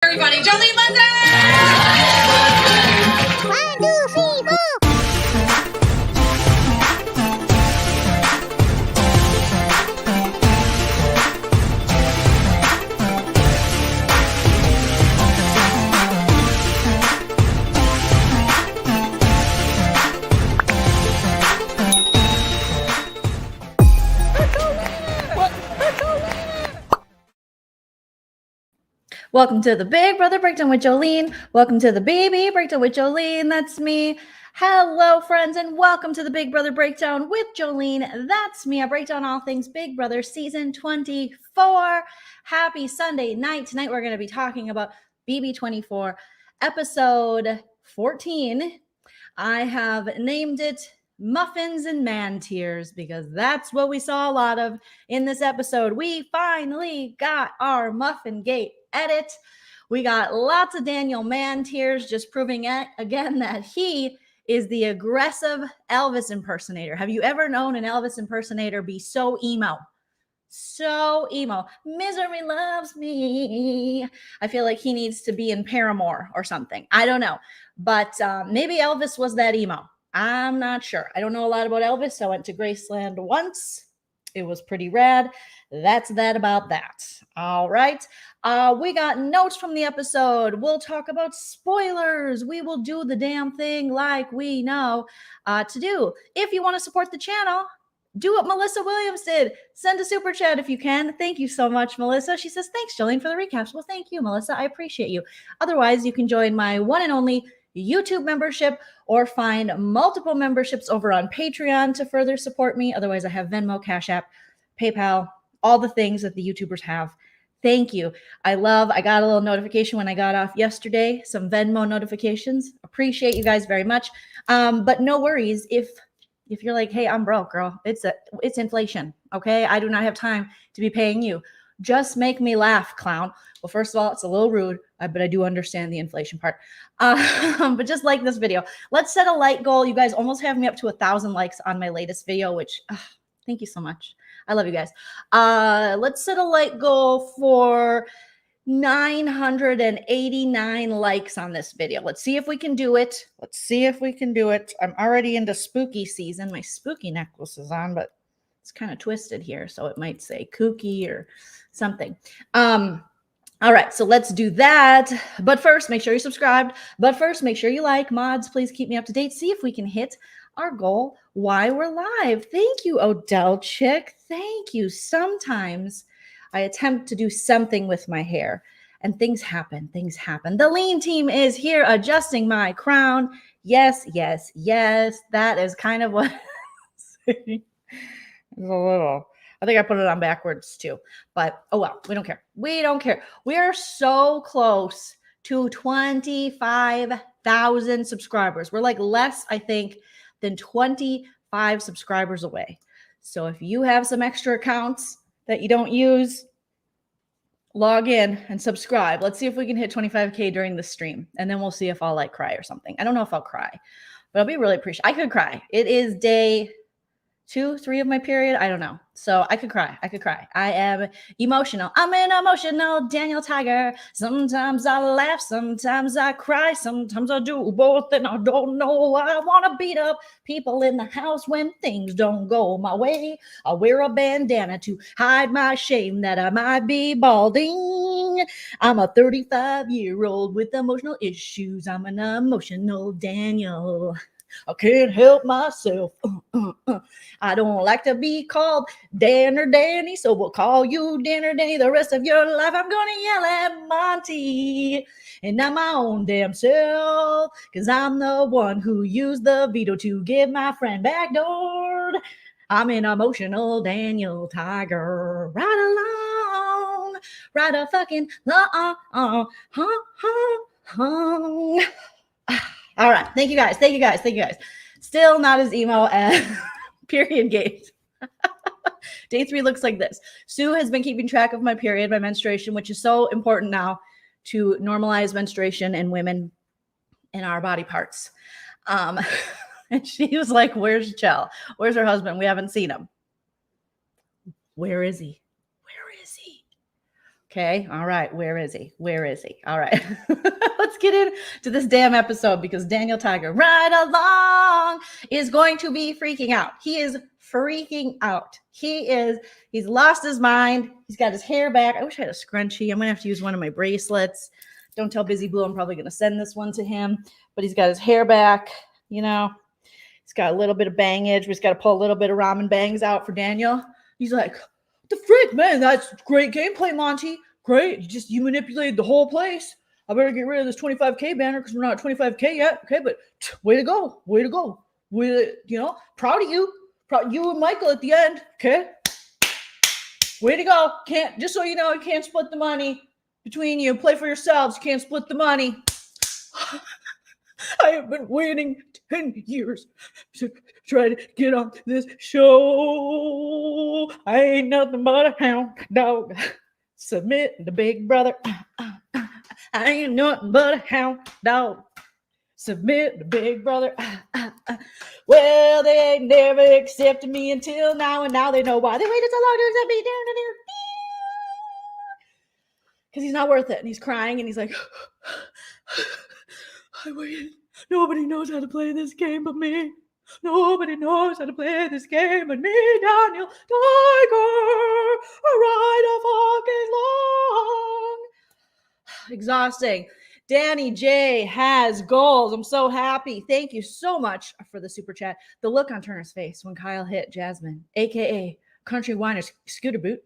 Everybody, Joleen Lunzer! 1, 2, 3, 4. Welcome to the Big Brother Breakdown with Joleen. Welcome to the Baby Breakdown with Joleen. That's me. Hello, friends, and welcome to the Big Brother Breakdown with Joleen. That's me. I break down all things Big Brother Season 24. Happy Sunday night. Tonight we're going to be talking about BB24, Episode 14. I have named it Muffins and Man Tears because that's what we saw a lot of in this episode. We finally got our Muffin Gate edit. We got lots of Daniel Man Tears, just proving it again that he is the aggressive Elvis impersonator. Have you ever known an Elvis impersonator be so emo? So emo. Misery loves me. I feel like he needs to be in Paramore or something. I don't know. But maybe Elvis was that emo. I'm not sure. I don't know a lot about Elvis. I went to Graceland once. It was pretty rad. That's that about that. All right. We got notes from the episode. We'll talk about spoilers. We will do the damn thing like we know to do. If you want to support the channel, do what Melissa Williams did. Send a super chat if you can. Thank you so much, Melissa. She says, thanks, Jolene, for the recaps. Well, thank you, Melissa. I appreciate you. Otherwise, you can join my one and only YouTube membership or find multiple memberships over on Patreon to further support me. Otherwise, I have Venmo, Cash App, PayPal, all the things that the YouTubers have. Thank you. I got a little notification when I got off yesterday, some Venmo notifications. Appreciate you guys very much. But no worries if you're like, hey, I'm broke, girl. It's inflation, okay? I do not have time to be paying you. Just make me laugh, clown. Well, first of all, it's a little rude, but I do understand the inflation part. But just like this video. Let's set a like goal. You guys almost have me up to 1,000 likes on my latest video, which thank you so much. I love you guys. Let's set a like goal for 989 likes on this video. Let's see if we can do it. I'm already into spooky season. My spooky necklace is on, but it's kind of twisted here, so it might say kooky or something. All right, so let's do that. But first, make sure you're subscribed. But first, make sure you like. Mods, please keep me up to date. See if we can hit our goal while we're live. Thank you, Odell Chick. Thank you. Sometimes I attempt to do something with my hair, and things happen. The lean team is here adjusting my crown. Yes. That is kind of what it's a little. I think I put it on backwards too, but oh well, we don't care. We are so close to 25,000 subscribers. We're like less, I think, than 25 subscribers away. So if you have some extra accounts that you don't use, log in and subscribe. Let's see if we can hit 25K during the stream, and then we'll see if I'll like cry or something. I don't know if I'll cry, but I'll be really appreciative. I could cry. It is day 2, 3 of my period. I don't know. So I could cry. I am emotional. I'm an emotional Daniel Tiger. Sometimes I laugh. Sometimes I cry. Sometimes I do both and I don't know. I want to beat up people in the house when things don't go my way. I wear a bandana to hide my shame that I might be balding. I'm a 35-year-old with emotional issues. I'm an emotional Daniel. I can't help myself. I don't like to be called Dan or Danny, so we'll call you Dan or Danny the rest of your life. I'm going to yell at Monty and not my own damn self, because I'm the one who used the veto to get my friend backdoored. I'm an emotional Daniel Tiger. Right along, right a fucking long. All right. Thank you guys. Still not as emo as period gate. Day 3 looks like this. Sue has been keeping track of my period, my menstruation, which is so important now to normalize menstruation in women in our body parts. And she was like, where's Chell? Where's her husband? We haven't seen him. Where is he? Okay. All right. Where is he? Where is he? All right. Let's get into this damn episode because Daniel Tiger right along is going to be freaking out. He is freaking out. He's lost his mind. He's got his hair back. I wish I had a scrunchie. I'm going to have to use one of my bracelets. Don't tell Busy Blue I'm probably going to send this one to him, but he's got his hair back, you know. He's got a little bit of bangage. We just got to pull a little bit of ramen bangs out for Daniel. He's like, the frick, man, that's great gameplay, Monty. Great. You manipulated the whole place. I better get rid of this 25K banner because we're not at 25K yet. Okay, but way to go. Way to go. Proud of you. Proud of you and Michael at the end. Okay. Way to go. Just so you know, you can't split the money between you. Play for yourselves. You can't split the money. I have been waiting 10 years to try to get on this show. I ain't nothing but a hound dog. Submit to Big Brother. I ain't nothing but a hound dog. Submit to Big Brother. Well, they never accepted me until now, and now they know why they waited so long to accept me. Because he's not worth it, and he's crying, and he's like, I waited. Nobody knows how to play this game but me. Nobody knows how to play this game but me, Daniel Tiger. Right a fucking long. Exhausting. Danny J has goals. I'm so happy. Thank you so much for the super chat. The look on Turner's face when Kyle hit Jasmine, a.k.a. Country Whiny Scooter Boot,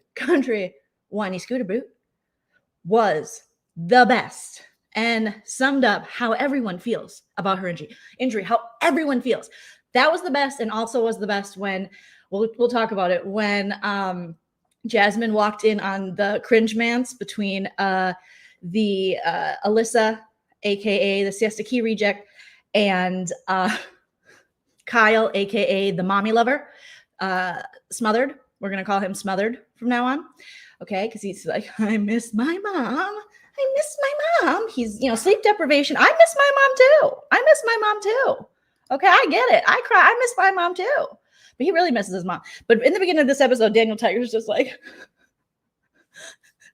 was the best and summed up how everyone feels about her injury, how everyone feels. That was the best, and also was the best when, we'll talk about it, when Jasmine walked in on the cringe mance between the Alyssa, a.k.a. the Siesta Key reject, and Kyle, a.k.a. the mommy lover, Smothered. We're going to call him Smothered from now on, okay? Because he's like, I miss my mom. He's, sleep deprivation. I miss my mom too. Okay, I get it. I cry. I miss my mom too. But he really misses his mom. But in the beginning of this episode, Daniel Tiger's just like,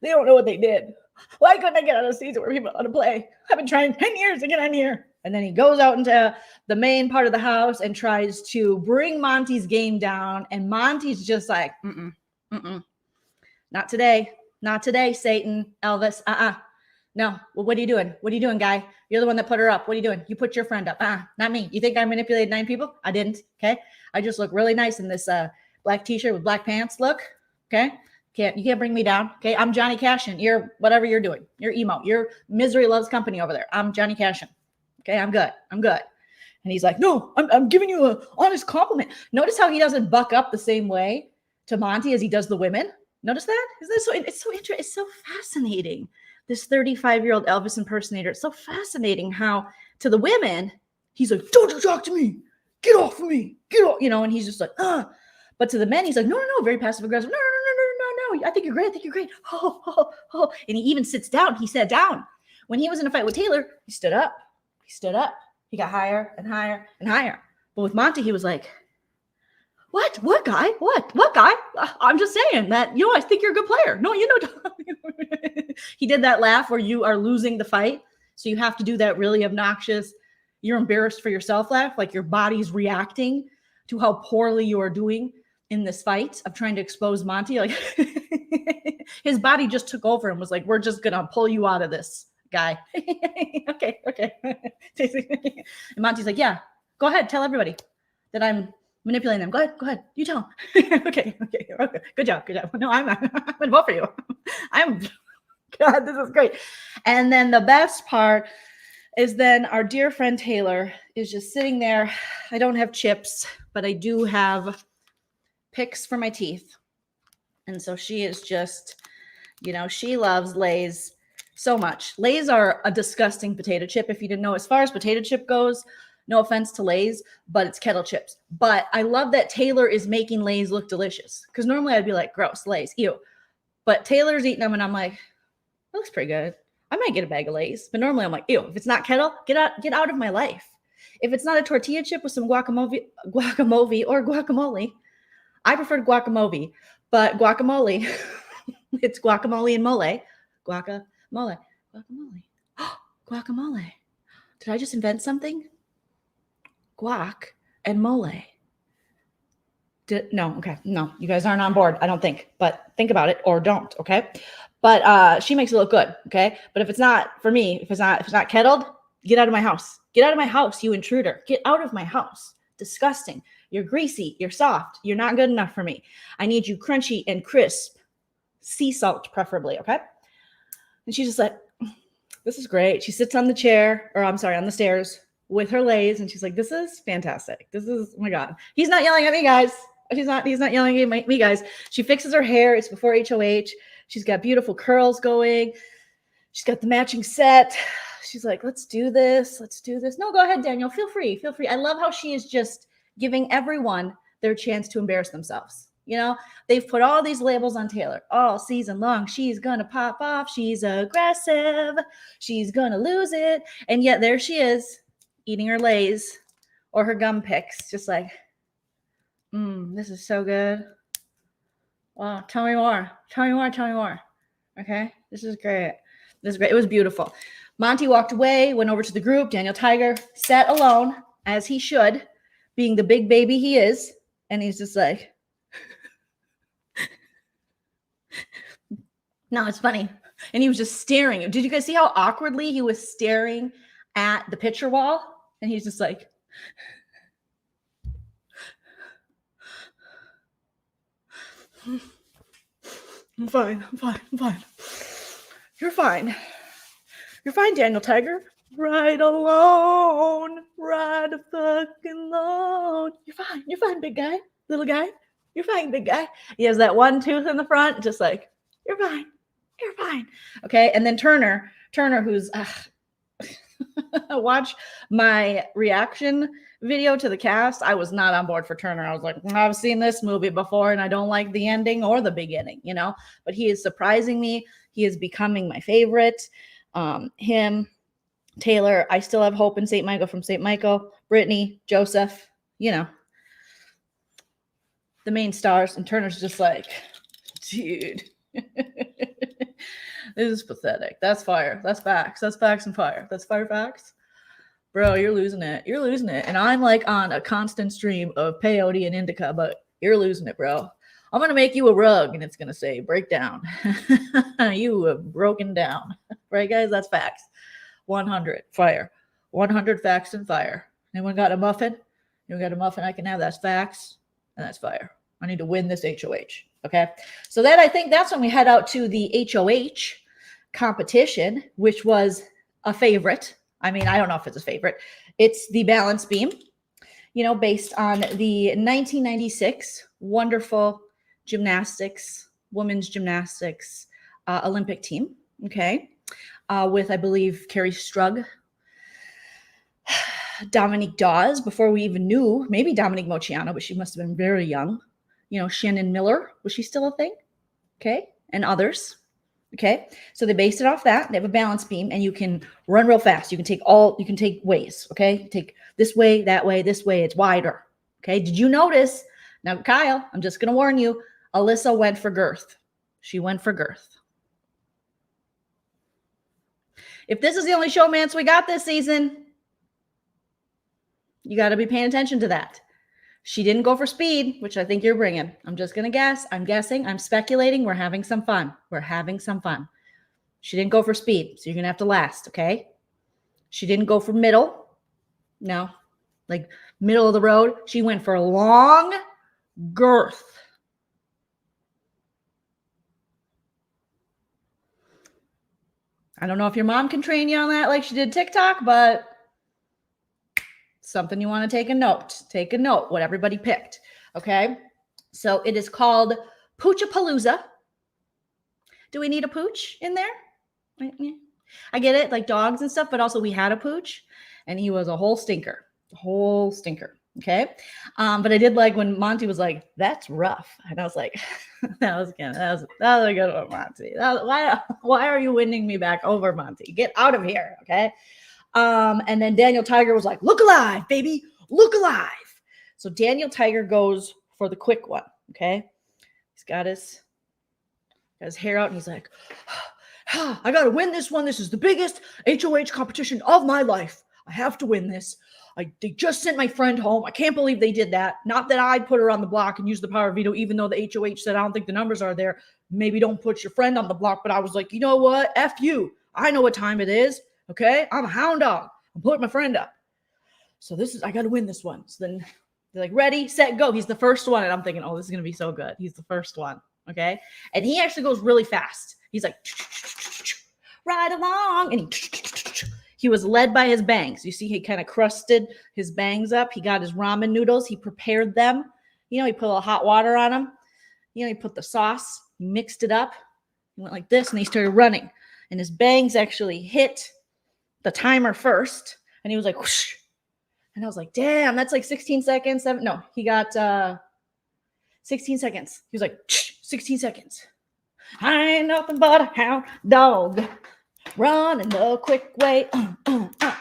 they don't know what they did. Why couldn't I get on a season where people know how to play? I've been trying 10 years to get on here. And then he goes out into the main part of the house and tries to bring Monty's game down. And Monty's just like, not today. Not today, Satan, Elvis. No. Well, what are you doing? What are you doing, guy? You're the one that put her up. What are you doing? You put your friend up. Not me. You think I manipulated 9 people? I didn't. Okay. I just look really nice in this black t-shirt with black pants. Look. Okay. You can't bring me down. Okay. I'm Johnny Cashin. You're whatever you're doing. You're emo. You're misery loves company over there. I'm Johnny Cashin. Okay. I'm good. And he's like, no, I'm giving you an honest compliment. Notice how he doesn't buck up the same way to Monty as he does the women. Notice that? Isn't that so? It's so interesting. It's so fascinating. This 35-year-old Elvis impersonator. It's so fascinating how to the women, he's like, don't you talk to me. Get off of me. Get off. And he's just like, But to the men, he's like, no. Very passive aggressive. No. I think you're great. Oh. And he even sits down. He sat down. When he was in a fight with Taylor, he stood up. He got higher and higher and higher. But with Monty, he was like, What guy? What guy? I'm just saying that, I think you're a good player. No, he did that laugh where you are losing the fight. So you have to do that really obnoxious, you're embarrassed for yourself laugh. Like your body's reacting to how poorly you are doing in this fight of trying to expose Monty. Like his body just took over and was like, we're just going to pull you out of this, guy. Okay. And Monty's like, yeah, go ahead. Tell everybody that I'm manipulating them. Go ahead. You tell them. Okay. Good job. No, I'm going to vote for you. God, this is great. And then the best part is then our dear friend Taylor is just sitting there. I don't have chips, but I do have picks for my teeth. And so she is just, she loves Lay's so much. Lay's are a disgusting potato chip. If you didn't know, as far as potato chip goes, no offense to Lay's, but it's kettle chips. But I love that Taylor is making Lay's look delicious. Because normally I'd be like, gross, Lay's, ew. But Taylor's eating them and I'm like, that looks pretty good. I might get a bag of Lay's. But normally I'm like, ew, if it's not kettle, get out of my life. If it's not a tortilla chip with some guacamole, I prefer guacamole. But guacamole, it's guacamole and mole. Guacamole. Guacamole. Guacamole. Did I just invent something? Guac and mole. No, okay. No, you guys aren't on board, I don't think. But think about it or don't, okay? But she makes it look good, okay? But if it's not for me, if it's not kettled, get out of my house. Get out of my house, you intruder. Get out of my house. Disgusting. You're greasy. You're soft. You're not good enough for me. I need you crunchy and crisp. Sea salt, preferably, okay? And she's just like, this is great. She sits on the stairs with her Lay's, and she's like, this is fantastic. This is, oh my God. He's not yelling at me, guys. He's not yelling at me, guys. She fixes her hair. It's before HOH. She's got beautiful curls going. She's got the matching set. She's like, let's do this. No, go ahead, Daniel. Feel free. I love how she is just giving everyone their chance to embarrass themselves. You know, they've put all these labels on Taylor all season long. She's going to pop off. She's aggressive. She's going to lose it. And yet there she is eating her Lay's or her gum picks, just like, this is so good. Wow, tell me more. Okay, this is great. It was beautiful. Monty walked away, went over to the group. Daniel Tiger sat alone, as he should, being the big baby he is. And he's just like, no, it's funny. And he was just staring. Did you guys see how awkwardly he was staring at the picture wall? And he's just like, I'm fine. You're fine, Daniel Tiger. Right alone. Right fucking alone. You're fine, big guy. Little guy. You're fine, big guy. He has that one tooth in the front, just like, you're fine. Okay, and then Turner, who's watch my reaction video to the cast. I was not on board for Turner. I was like, I've seen this movie before and I don't like the ending or the beginning, you know, but he is surprising me. He is becoming my favorite. Him, Taylor, I still have hope in St. Michael from St. Michael, Brittany, Joseph, you know, the main stars. And Turner's just like, dude, this is pathetic. That's fire. That's facts. That's facts and fire. That's fire facts. Bro, you're losing it. And I'm like on a constant stream of peyote and indica, but you're losing it, bro. I'm going to make you a rug and it's going to say breakdown. You have broken down. Right, guys? That's facts. 100 fire. 100 facts and fire. Anyone got a muffin? I can have. That's facts and that's fire. I need to win this HOH. Okay. So I think that's when we head out to the HOH competition, which was a favorite. I mean, I don't know if it's a favorite. It's the balance beam, you know, based on the 1996 wonderful women's gymnastics Olympic team. Okay. With, I believe, Carrie Strug, Dominique Dawes, before we even knew, maybe Dominique Moceanu, but she must have been very young. You know, Shannon Miller, was she still a thing? Okay. And others. Okay. So they based it off that. They have a balance beam and you can run real fast. You can take ways. Okay. Take this way, that way, this way. It's wider. Okay. Did you notice? Now, Kyle, I'm just going to warn you. Alyssa went for girth. She went for girth. If this is the only showmance we got this season, you got to be paying attention to that. She didn't go for speed, which I think you're bringing. I'm just going to guess. I'm guessing. I'm speculating. We're having some fun. She didn't go for speed, so you're going to have to last, okay? She didn't go for middle. No, like middle of the road. She went for long girth. I don't know if your mom can train you on that like she did TikTok, but something you want to take a note. Take a note what everybody picked. Okay. So it is called Poochapalooza. Do we need a pooch in there? I get it, like dogs and stuff, but also we had a pooch and he was a whole stinker. Okay. But I did like when Monty was like, that's rough. And I was like, that was a good one, Monty. Why are you winning me back over, Monty? Get out of here. Okay. And then Daniel Tiger was like, look alive, baby, look alive. So Daniel Tiger goes for the quick one. Okay. He's got his hair out and he's like, I got to win this one. This is the biggest HOH competition of my life. I have to win this. They just sent my friend home. I can't believe they did that. Not that I put her on the block and used the power of veto, even though the HOH said, I don't think the numbers are there. Maybe don't put your friend on the block. But I was like, you know what? F you. I know what time it is. Okay. I'm a hound dog. I'm putting my friend up. So I got to win this one. So then they're like, ready, set, go. He's the first one. And I'm thinking, oh, this is going to be so good. He's the first one. Okay. And he actually goes really fast. He's like, right along. And he was led by his bangs. You see, he kind of crusted his bangs up. He got his ramen noodles. He prepared them. He put a little hot water on them. He put the sauce. He mixed it up. He went like this, and he started running. And his bangs actually hit the timer first. And he was like, whoosh. And I was like, damn, that's like 16 seconds. No, he got 16 seconds. He was like, 16 seconds. I ain't nothing but a hound dog. Running the quick way.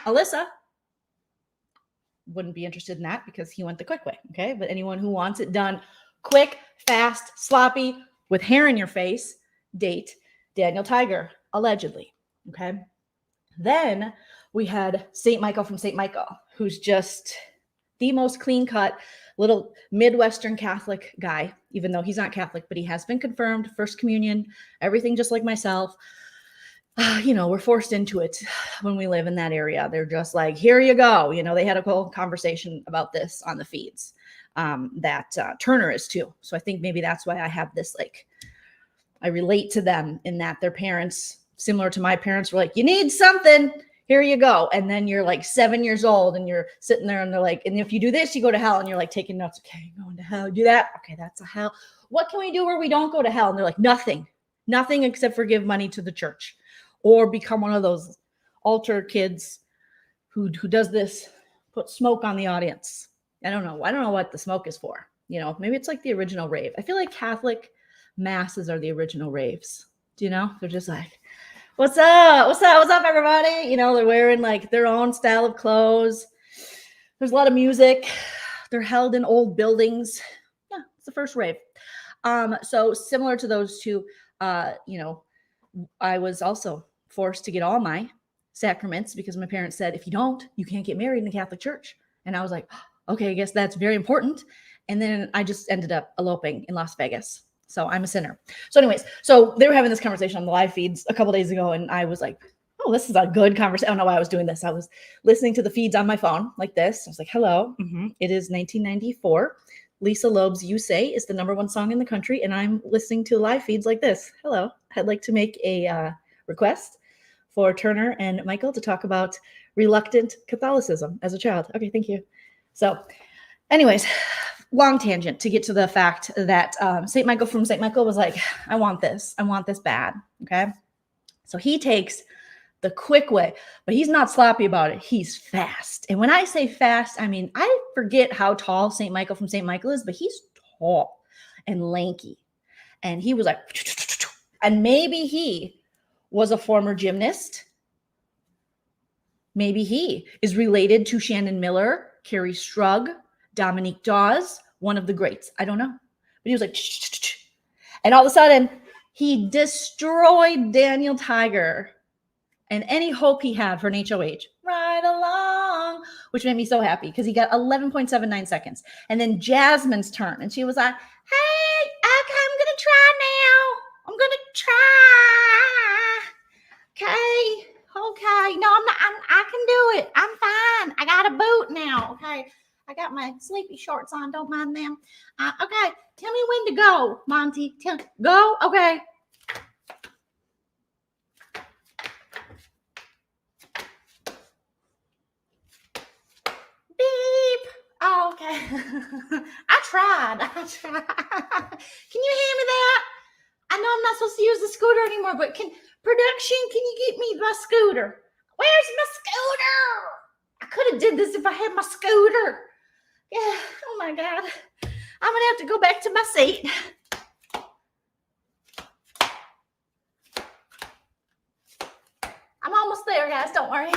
Alyssa wouldn't be interested in that because he went the quick way. Okay. But anyone who wants it done quick, fast, sloppy, with hair in your face, date Daniel Tiger, allegedly. Okay. Then we had St. Michael from St. Michael, who's just the most clean-cut little Midwestern Catholic guy, even though he's not Catholic, but he has been confirmed, First Communion, everything just like myself. We're forced into it when we live in that area. They're just like, here you go. They had a whole conversation about this on the feeds that Turner is too. So I think maybe that's why I have this, I relate to them in that their parents, similar to my parents, were like, you need something, here you go. And then you're like 7 years old and you're sitting there and they're like, and if you do this, you go to hell. And you're like taking notes. Okay, going to hell. Do that. Okay, that's a hell. What can we do where we don't go to hell? And they're like, nothing except for give money to the church or become one of those altar kids who does this, put smoke on the audience. I don't know what the smoke is for. Maybe it's like the original rave. I feel like Catholic masses are the original raves. They're just like, what's up? What's up, everybody? They're wearing like their own style of clothes. There's a lot of music. They're held in old buildings. Yeah, it's the first rave. So similar to those two, I was also forced to get all my sacraments because my parents said, if you don't, you can't get married in the Catholic Church. And I was like, okay, I guess that's very important. And then I just ended up eloping in Las Vegas. So I'm a sinner. So anyways, so they were having this conversation on the live feeds a couple days ago. And I was like, oh, this is a good conversation. I don't know why I was doing this. I was listening to the feeds on my phone like this. I was like, hello. It is 1994. Lisa Loeb's You Say is the #1 song in the country. And I'm listening to live feeds like this. Hello. I'd like to make a request for Turner and Michael to talk about reluctant Catholicism as a child. Okay, thank you. So anyways, long tangent to get to the fact that St. Michael from St. Michael was like, I want this bad. Okay. So he takes the quick way, but he's not sloppy about it. He's fast. And when I say fast, I mean, I forget how tall St. Michael from St. Michael is, but he's tall and lanky. And he was like, and maybe he was a former gymnast. Maybe he is related to Shannon Miller, Carrie Strug, Dominique Dawes, one of the greats. I don't know. But he was like, and all of a sudden, he destroyed Daniel Tiger and any hope he had for an HOH. Right along, which made me so happy because he got 11.79 seconds. And then Jasmine's turn. And she was like, hey, okay, I'm going to try now. I'm going to try. Okay. No, I'm not. I can do it. I'm fine. I got a boot now. Okay. I got my sleepy shorts on. Don't mind them. Okay. Tell me when to go, Monty. Go. Okay. Beep. Oh, okay. I tried. Can you hand me that? I know I'm not supposed to use the scooter anymore, but can you get me my scooter? Where's my scooter? I could have did this if I had my scooter. Yeah. Oh my God. I'm gonna have to go back to my seat. I'm almost there, guys. Don't worry.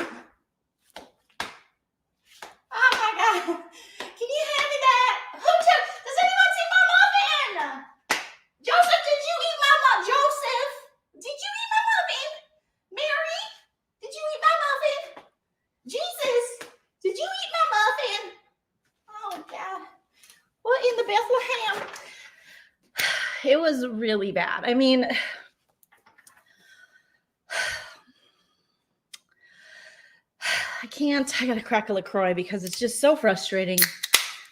Oh my God. Can you hand me that? Does anyone see my muffin? Joseph, did you eat my muffin? Joseph, did you eat my muffin? it was really bad. I mean, I gotta crack a LaCroix because it's just so frustrating.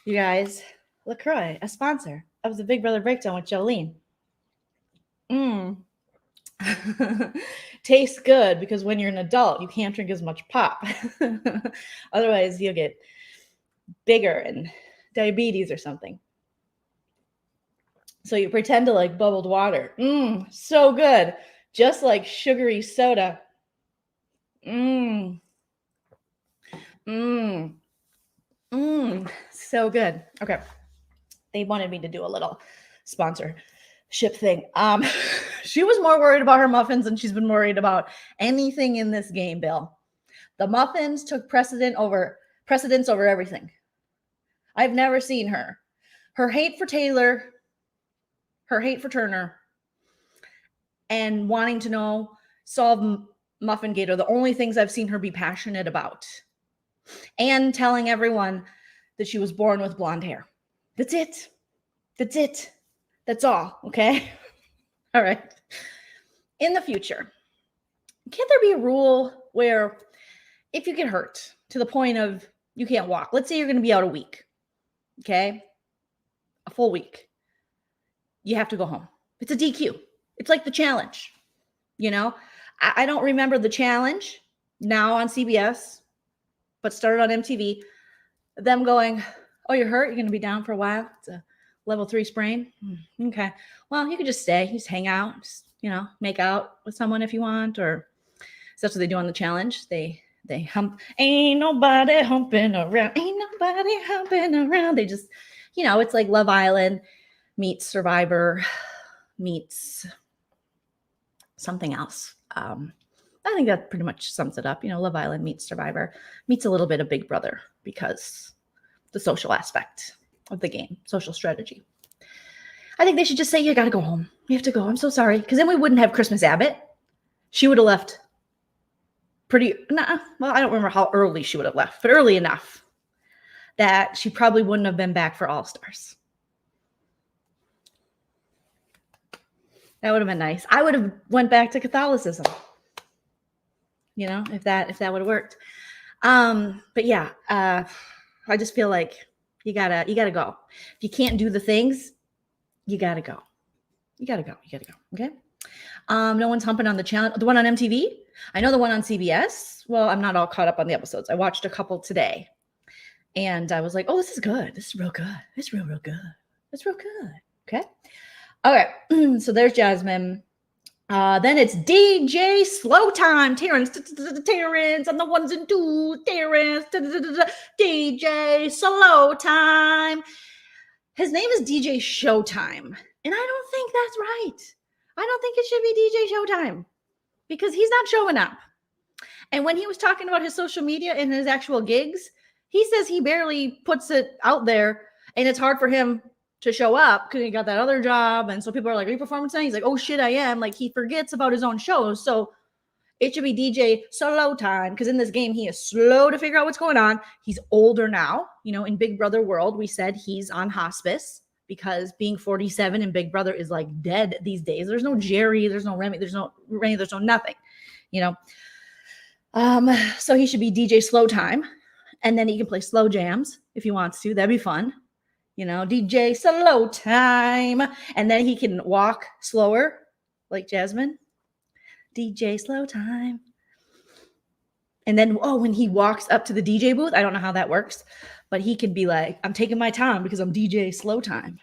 You guys, LaCroix, a sponsor of the Big Brother Breakdown with Joleen. Tastes good because when you're an adult, you can't drink as much pop. Otherwise, you'll get bigger and diabetes or something. So you pretend to like bubbled water. So good. Just like sugary soda. So good. Okay. They wanted me to do a little sponsorship thing. She was more worried about her muffins than she's been worried about anything in this game, Bill. The muffins took precedence over everything. I've never seen her. Her hate for Taylor, her hate for Turner, and wanting to solve Muffingate are the only things I've seen her be passionate about. And telling everyone that she was born with blonde hair. That's it. That's all, okay? All right. In the future, can't there be a rule where if you get hurt to the point of you can't walk, let's say you're going to be out a week, okay? A full week. You have to go home. It's a DQ. It's like the challenge, I don't remember the challenge now on CBS, but started on MTV. Them going, oh, you're hurt? You're going to be down for a while? It's a level 3 sprain? Okay. Well, you could just stay. You just hang out. Just, make out with someone if you want. Or so that's what they do on the challenge. They hump. Ain't nobody humping around. Ain't nobody humping around. They just, it's like Love Island meets Survivor meets something else. I think that pretty much sums it up. Love Island meets Survivor, meets a little bit of Big Brother because the social aspect of the game, social strategy. I think they should just say, you got to go home. You have to go. I'm so sorry. Because then we wouldn't have Christmas Abbott. She would have left well, I don't remember how early she would have left, but early enough that she probably wouldn't have been back for All Stars. That would have been nice. I would have went back to Catholicism. If that would have worked. But yeah, I just feel like you gotta go. If you can't do the things, you gotta go. Okay. No one's humping on the challenge. The one on MTV. I know the one on CBS. Well, I'm not all caught up on the episodes. I watched a couple today, and I was like, oh, this is good. This is real good. It's real good. It's real good. Okay. All right. So there's Jasmine. Then it's DJ Slow Time. Terrence on the ones and twos. Terrence. DJ Slow Time. His name is DJ Showtime. And I don't think that's right. I don't think it should be DJ Showtime because he's not showing up. And when he was talking about his social media and his actual gigs, he says he barely puts it out there and it's hard for him to show up because he got that other job. And so people are like, are you performing tonight? He's like, oh shit, I am. Like he forgets about his own shows. So it should be DJ Slow Time because in this game, he is slow to figure out what's going on. He's older now. In Big Brother world, we said he's on hospice because being 47 in Big Brother is like dead these days. There's no Jerry. There's no Remy. There's no Rainy. There's no nothing, So he should be DJ Slow Time. And then he can play slow jams if he wants to. That'd be fun. DJ Slow Time. And then he can walk slower like Jasmine. DJ Slow Time. And then, when he walks up to the DJ booth, I don't know how that works, but he can be like, I'm taking my time because I'm DJ Slow Time.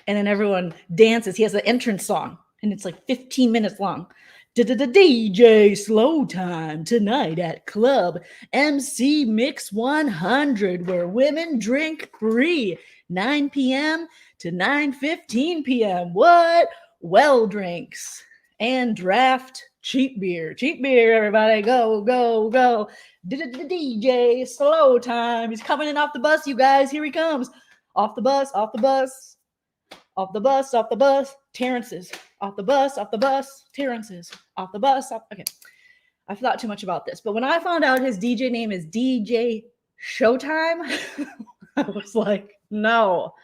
And then everyone dances. He has an entrance song, and it's like 15 minutes long. DJ Slow Time tonight at Club MC Mix 100, where women drink free, 9 p.m. to 9:15 p.m. What? Well drinks and draft cheap beer. Cheap beer, everybody. Go, go, go. DJ Slow Time. He's coming in off the bus, you guys. Here he comes. Off the bus, off the bus. Off the bus, off the bus. Terrence's. Off the bus, Terrence's. Off the bus, okay. I thought too much about this. But when I found out his DJ name is DJ Showtime, I was like, no.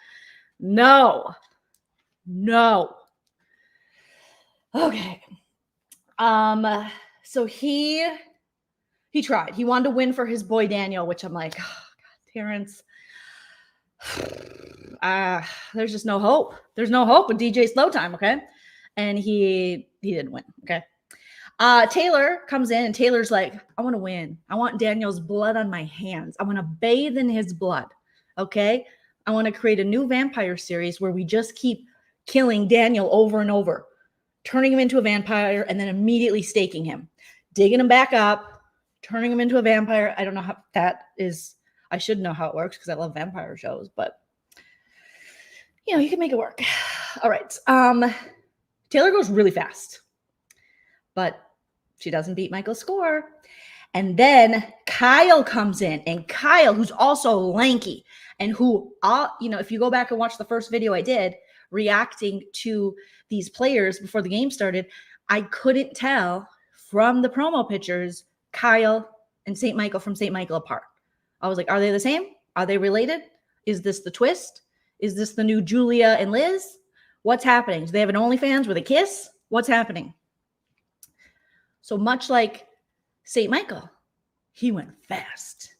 No. Okay. So he tried. He wanted to win for his boy Daniel, which I'm like, oh, God, Terrence. There's just no hope. There's no hope with DJ Slow Time, okay? And he didn't win, okay? Taylor comes in and Taylor's like, I want to win. I want Daniel's blood on my hands. I want to bathe in his blood, okay? I want to create a new vampire series where we just keep killing Daniel over and over, turning him into a vampire and then immediately staking him, digging him back up, turning him into a vampire. I don't know how that is. I should know how it works because I love vampire shows, but you know, you can make it work. All right. Taylor goes really fast, but she doesn't beat Michael's score. And then Kyle comes in, and Kyle, who's also lanky and who, if you go back and watch the first video I did reacting to these players before the game started, I couldn't tell from the promo pictures Kyle and St. Michael from St. Michael apart. I was like, are they the same? Are they related? Is this the twist? Is this the new Julia and Liz? What's happening? Do they have an OnlyFans with a kiss? What's happening? So much like St. Michael, he went fast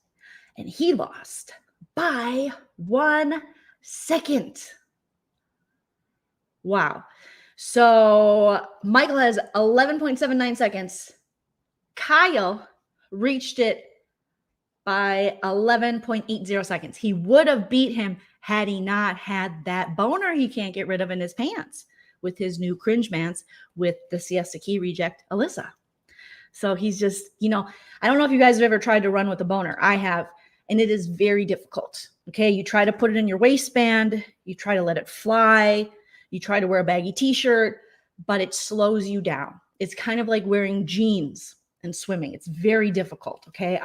and he lost by 1 second. Wow. So Michael has 11.79 seconds. Kyle reached it by 11.80 seconds. He would have beat him had he not had that boner he can't get rid of in his pants with his new cringe mans with the Siesta Key reject, Alyssa. So he's just, I don't know if you guys have ever tried to run with a boner. I have, and it is very difficult. Okay. You try to put it in your waistband. You try to let it fly. You try to wear a baggy t-shirt, but it slows you down. It's kind of like wearing jeans and swimming. It's very difficult. Okay.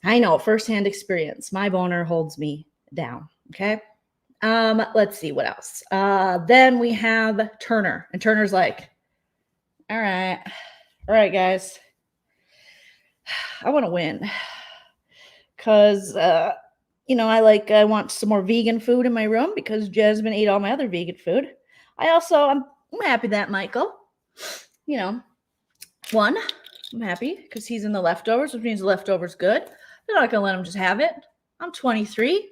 I know firsthand experience. My boner holds me down. Okay. Let's see what else. Then we have Turner, and Turner's like, all right, guys, I want to win because, I want some more vegan food in my room because Jasmine ate all my other vegan food. I'm happy that Michael, won. I'm happy because he's in the leftovers, which means the leftovers good. They're not going to let him just have it. I'm 23.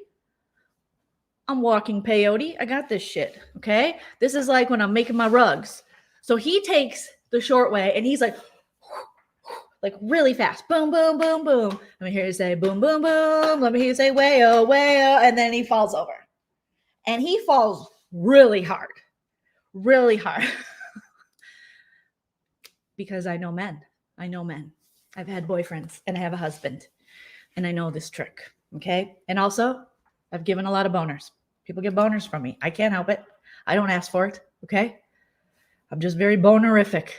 I'm walking peyote. I got this shit, okay? This is like when I'm making my rugs. So he takes the short way and he's like really fast. Boom, boom, boom, boom. Let me hear you say boom, boom, boom. Let me hear you say way-oh, way-oh. And then he falls over. And he falls really hard. Really hard. Because I know men. I've had boyfriends and I have a husband. And I know this trick. Okay? And also, I've given a lot of boners. People get boners from me. I can't help it. I don't ask for it. Okay? I'm just very bonerific.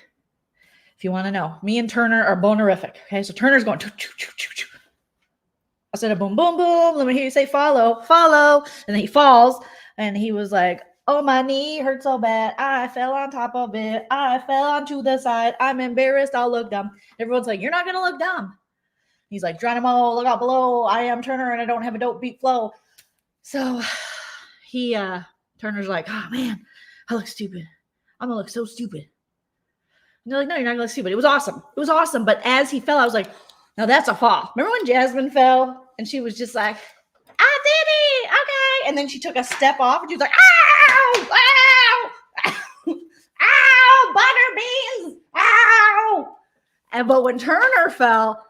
If you want to know. Me and Turner are bonerific. Okay? So Turner's going choo, choo, choo, choo, choo. I said a boom, boom, boom. Let me hear you say follow, follow. And then he falls. And he was like, oh, my knee hurt so bad. I fell on top of it. I fell onto the side. I'm embarrassed. I'll look dumb. Everyone's like, you're not going to look dumb. He's like, Geronimo, look out below. I am Turner and I don't have a dope beat flow. So Turner's like, oh man, I look stupid. I'm going to look so stupid. And they're like, no, you're not going to look stupid. It was awesome. It was awesome. But as he fell, I was like, now that's a fall. Remember when Jasmine fell and she was just like, I did it. Okay. And then she took a step off and she was like, ow, ow, ow, butter beans, ow. But when Turner fell,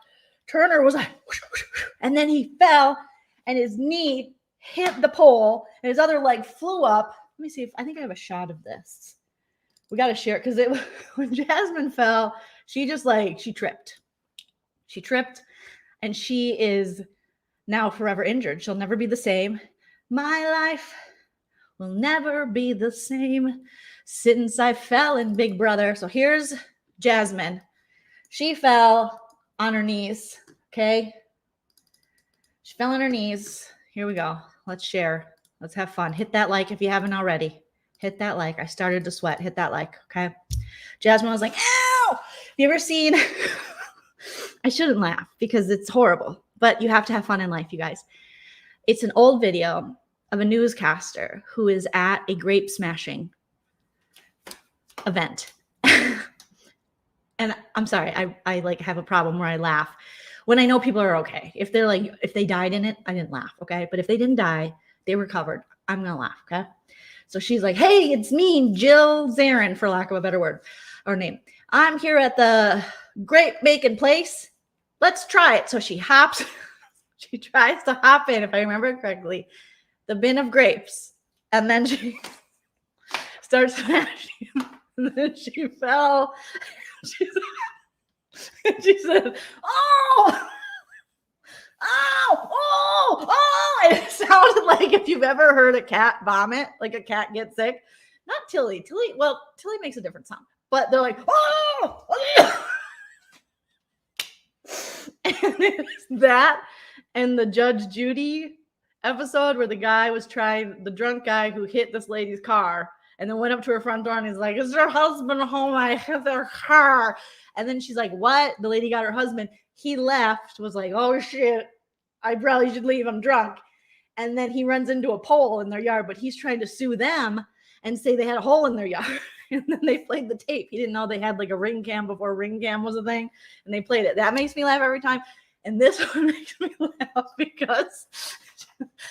Turner was like, whoosh, whoosh, whoosh, and then he fell and his knee hit the pole and his other leg flew up. Let me see if I think I have a shot of this. We got to share it because when Jasmine fell, she tripped. She tripped and she is now forever injured. She'll never be the same. My life will never be the same since I fell in Big Brother. So here's Jasmine. She fell on her knees. Okay. She fell on her knees. Here we go. Let's share. Let's have fun. Hit that like if you haven't already. Hit that like. I started to sweat. Hit that like. Okay. Jasmine was like, ow. Have you ever seen? I shouldn't laugh because it's horrible, but you have to have fun in life, you guys. It's an old video of a newscaster who is at a grape smashing event. And I'm sorry, I like have a problem where I laugh when I know people are okay. If they're like, if they died in it, I didn't laugh, okay? But if they didn't die, they recovered, I'm gonna laugh, okay? So she's like, hey, it's me, Jill Zarin, for lack of a better word or name. I'm here at the grape making place. Let's try it. So she hops, she tries to hop in, if I remember correctly, the bin of grapes. And then she starts smashing. And then she fell. She said, oh, and it sounded like if you've ever heard a cat vomit, like a cat gets sick. Not Tilly. Tilly makes a different sound, but they're like, oh, and it's that and the Judge Judy episode where the drunk guy who hit this lady's car and then went up to her front door and he's like, is your husband home? I hit their car. And then she's like, what? The lady got her husband. He left, was like, oh shit, I probably should leave. I'm drunk. And then he runs into a pole in their yard, but he's trying to sue them and say they had a hole in their yard. And then they played the tape. He didn't know they had like a ring cam before ring cam was a thing. And they played it. That makes me laugh every time. And this one makes me laugh because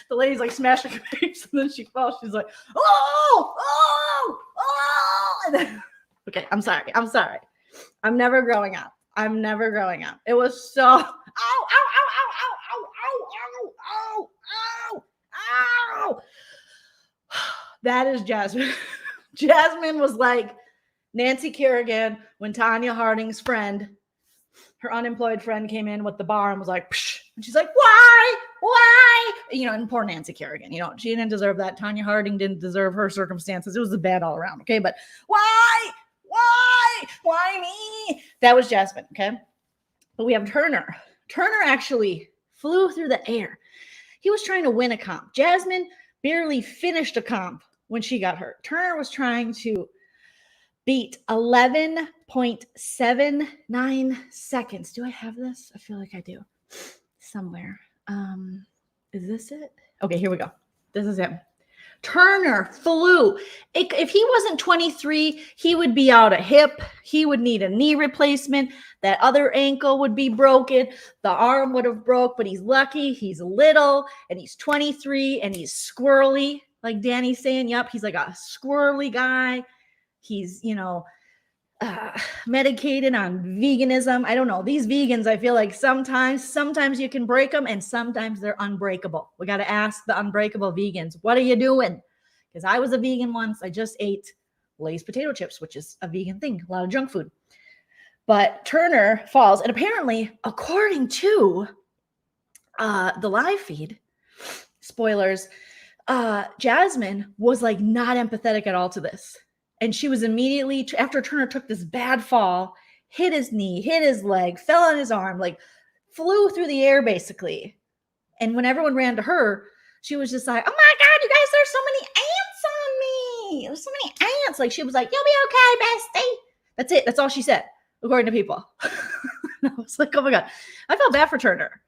the lady's like smashing her grapes and then she falls. She's like, oh. And then, okay, I'm sorry. I'm never growing up. It was so, ow. That is Jasmine. Jasmine was like Nancy Kerrigan when Tanya Harding's friend, her unemployed friend, came in with the bar and was like, psh, and she's like, why? And poor Nancy Kerrigan, she didn't deserve that. Tanya Harding didn't deserve her circumstances. It was bad all around. Okay. But why me? That was Jasmine. Okay. But we have Turner. Turner actually flew through the air. He was trying to win a comp. Jasmine barely finished a comp when she got hurt. Turner was trying to beat 11.79 seconds. Do I have this? I feel like I do somewhere. Is this it? Okay, here we go. This is him. Turner flew. If he wasn't 23, he would be out a hip. He would need a knee replacement. That other ankle would be broken. The arm would have broke, but he's lucky. He's little and he's 23 and he's squirrely. Like Danny's saying, yep, he's like a squirrely guy. He's, medicated on veganism. I don't know. These vegans, I feel like sometimes you can break them and sometimes they're unbreakable. We got to ask the unbreakable vegans, what are you doing? Because I was a vegan once. I just ate Lay's potato chips, which is a vegan thing, a lot of junk food. But Turner falls. And apparently, according to the live feed, spoilers, Jasmine was like not empathetic at all to this. And she was immediately, after Turner took this bad fall, hit his knee, hit his leg, fell on his arm, like flew through the air basically. And when everyone ran to her, she was just like, oh my God, you guys, there's so many ants on me. There's so many ants. Like she was like, you'll be okay, bestie. That's it. That's all she said, according to people. I was like, oh my God. I felt bad for Turner.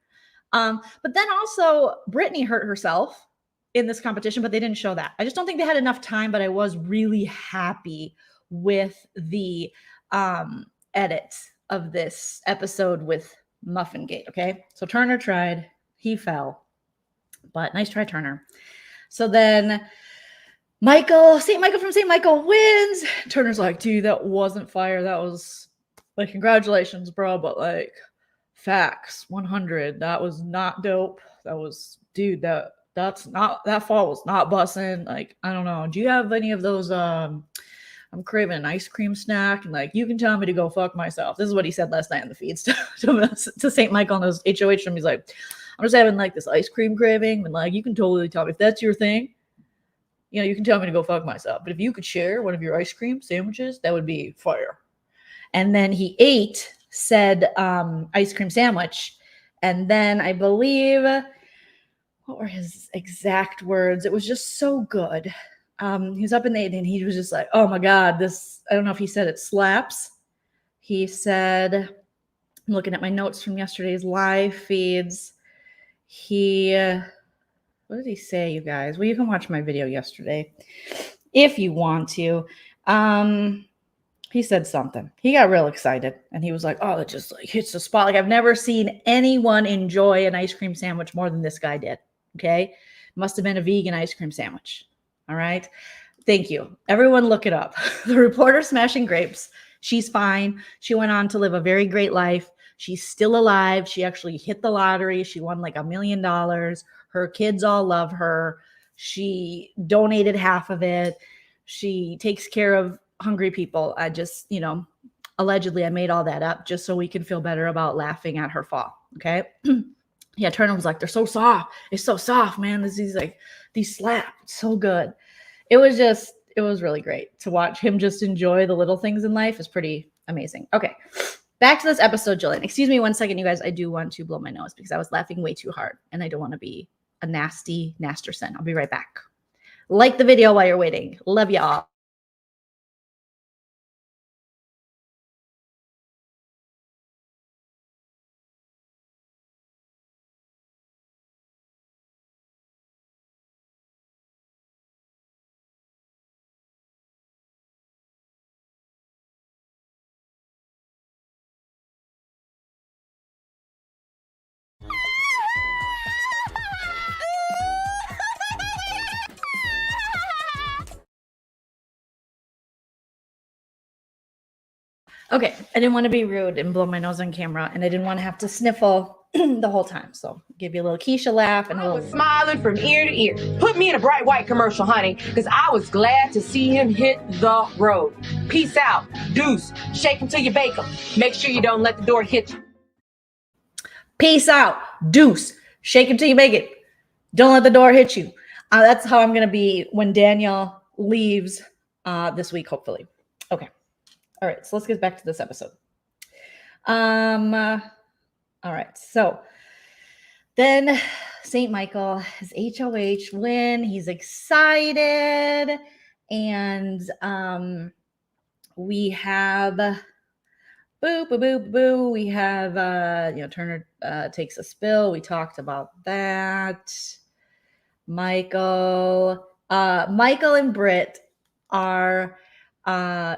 But then also Brittany hurt herself in this competition, but they didn't show that. I just don't think they had enough time, but I was really happy with the edit of this episode with Muffin Gate. Okay. So Turner tried, he fell, but nice try, Turner. So then St. Michael from St. Michael wins. Turner's like, dude, that wasn't fire. That was like, congratulations, bro. But like facts 100. That was not dope. That was, dude, that fall was not bussing. Like, I don't know. Do you have any of those? I'm craving an ice cream snack. And like, you can tell me to go fuck myself. This is what he said last night in the feeds to St. Michael and his HOH room. He's like, I'm just having like this ice cream craving. And like, you can totally tell me if that's your thing, you can tell me to go fuck myself. But if you could share one of your ice cream sandwiches, that would be fire. And then he ate said ice cream sandwich. And then I believe, what were his exact words? It was just so good. He was up in the and he was just like, oh my God, this, I don't know if he said it slaps. He said, I'm looking at my notes from yesterday's live feeds. What did he say, you guys? Well, you can watch my video yesterday if you want to. He said something. He got real excited and he was like, oh, it just like hits the spot. Like I've never seen anyone enjoy an ice cream sandwich more than this guy did. Okay. Must have been a vegan ice cream sandwich. All right. Thank you. Everyone look it up. The reporter smashing grapes. She's fine. She went on to live a very great life. She's still alive. She actually hit the lottery. She won like $1 million. Her kids all love her. She donated half of it. She takes care of hungry people. I just, allegedly I made all that up just so we can feel better about laughing at her fall. Okay. Yeah. Turner was like, they're so soft. It's so soft, man. These slap. It's so good. It was really great to watch him just enjoy the little things in life. Is pretty amazing. Okay. Back to this episode, Joleen. Excuse me 1 second, you guys. I do want to blow my nose because I was laughing way too hard and I don't want to be a nasty Nasterson. I'll be right back. Like the video while you're waiting. Love y'all. Okay, I didn't want to be rude and blow my nose on camera, and I didn't want to have to sniffle the whole time. So give you a little Keisha laugh and a little. I was smiling from ear to ear. Put me in a bright white commercial, honey, because I was glad to see him hit the road. Peace out. Deuce. Shake him till you bake him. Make sure you don't let the door hit you. Peace out. Deuce. Shake him till you make it. Don't let the door hit you. That's how I'm going to be when Daniel leaves this week, hopefully. Okay. All right. So let's get back to this episode. All right. So then St. Michael, his HOH win. He's excited. And we have boo. We have, Turner takes a spill. We talked about that. Michael and Britt are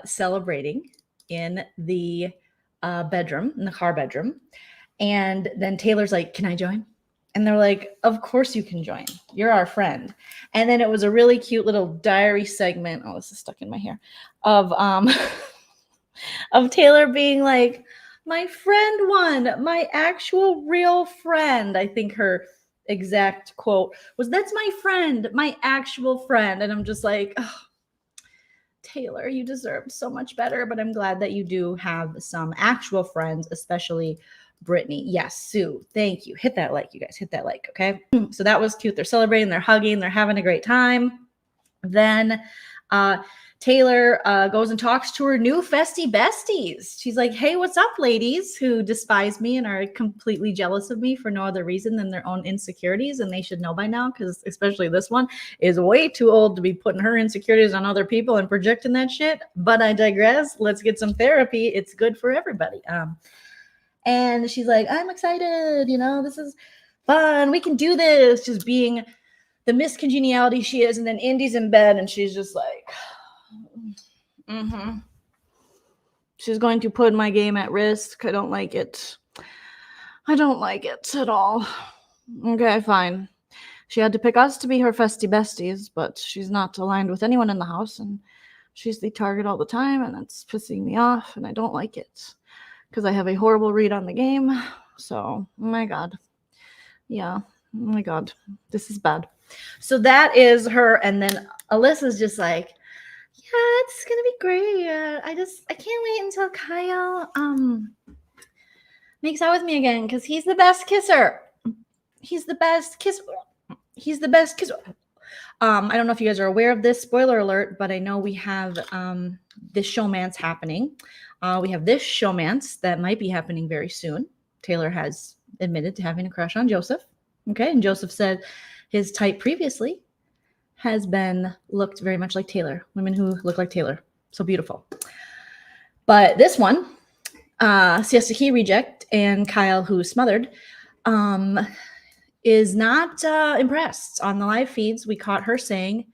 celebrating in the bedroom, in the car bedroom. And then Taylor's like, can I join? And they're like, of course you can join. You're our friend. And then it was a really cute little diary segment. Oh, this is stuck in my hair. Of of Taylor being like, my friend won, my actual real friend. I think her exact quote was, that's my friend, my actual friend. And I'm just like, oh, Taylor, you deserved so much better, but I'm glad that you do have some actual friends, especially Brittany. Yes, Sue, thank you. Hit that like, you guys. Hit that like, okay? So that was cute. They're celebrating, they're hugging, they're having a great time. Then Taylor goes and talks to her new festy besties. She's like, hey, what's up, ladies who despise me and are completely jealous of me for no other reason than their own insecurities. And they should know by now, because especially this one is way too old to be putting her insecurities on other people and projecting that shit. But I digress. Let's get some therapy. It's good for everybody. And she's like, I'm excited. This is fun. We can do this. Just being the miscongeniality she is. And then Indy's in bed and she's just like, she's going to put my game at risk. I don't like it. I don't like it at all. Okay, fine. She had to pick us to be her festy besties, but she's not aligned with anyone in the house, and she's the target all the time, and that's pissing me off, and I don't like it because I have a horrible read on the game. So, oh my God. Yeah. Oh my God. This is bad. So that is her. And then Alyssa's just like, yeah, it's gonna be great. I can't wait until Kyle makes out with me again, because he's the best kisser. He's the best kisser. He's the best kisser. I don't know if you guys are aware of this, spoiler alert, but I know we have this showmance happening. We have this showmance that might be happening very soon. Taylor has admitted to having a crush on Joseph. Okay, and Joseph said his type previously has been looked very much like Taylor. Women who look like Taylor. So beautiful. But this one, Siesta Key reject and Kyle, who's smothered, is not impressed. On the live feeds, we caught her saying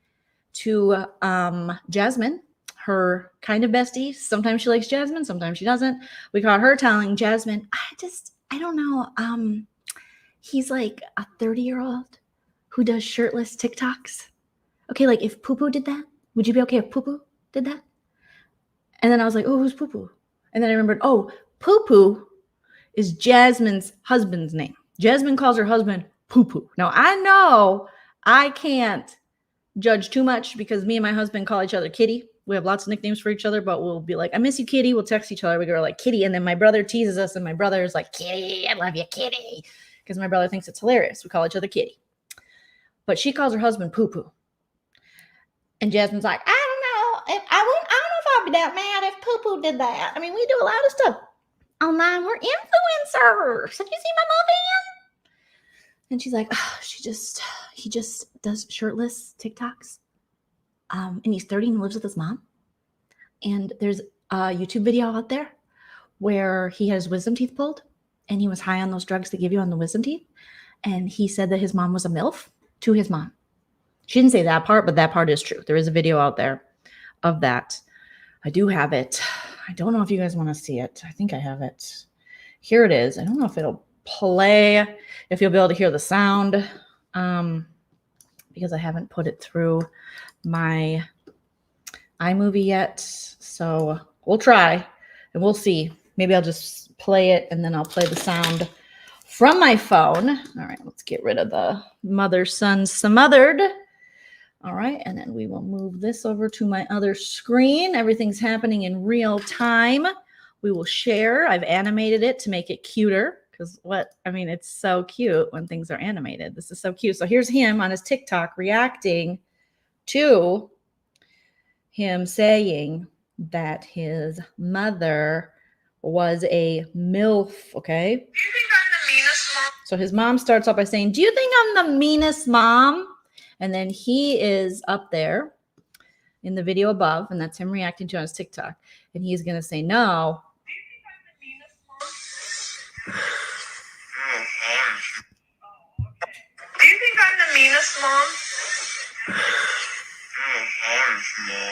to Jasmine, her kind of bestie. Sometimes she likes Jasmine, sometimes she doesn't. We caught her telling Jasmine, I don't know. He's like a 30-year-old who does shirtless TikToks. Okay, like if Poo Poo did that, would you be okay if Poo Poo did that? And then I was like, oh, who's Poo Poo? And then I remembered, oh, Poo Poo is Jasmine's husband's name. Jasmine calls her husband Poo Poo. Now, I know I can't judge too much because me and my husband call each other Kitty. We have lots of nicknames for each other, but we'll be like, I miss you, Kitty. We'll text each other. We go like Kitty. And then my brother teases us, and my brother is like, Kitty, I love you, Kitty. Because my brother thinks it's hilarious. We call each other Kitty. But she calls her husband Poo Poo. And Jasmine's like, I don't know. I don't know if I'd be that mad if Poo Poo did that. I mean, we do a lot of stuff online. We're influencers. Have you seen my movie? And she's like, oh, he just does shirtless TikToks. And he's 30 and lives with his mom. And there's a YouTube video out there where he has wisdom teeth pulled, and he was high on those drugs they give you on the wisdom teeth. And he said that his mom was a MILF to his mom. She didn't say that part, but that part is true. There is a video out there of that. I do have it. I don't know if you guys want to see it. I think I have it. Here it is. I don't know if it'll play, if you'll be able to hear the sound, because I haven't put it through my iMovie yet. So we'll try and we'll see. Maybe I'll just play it and then I'll play the sound from my phone. All right, let's get rid of the mother son smothered. All right, and then we will move this over to my other screen. Everything's happening in real time. We will share. I've animated it to make it cuter because it's so cute when things are animated. This is so cute. So here's him on his TikTok reacting to him saying that his mother was a MILF, okay? Do you think I'm the meanest mom? So his mom starts off by saying, do you think I'm the meanest mom? And then he is up there in the video above, and that's him reacting to on his TikTok. And he's going to say, no. Do you think I'm the meanest mom? Do you think I'm the meanest mom?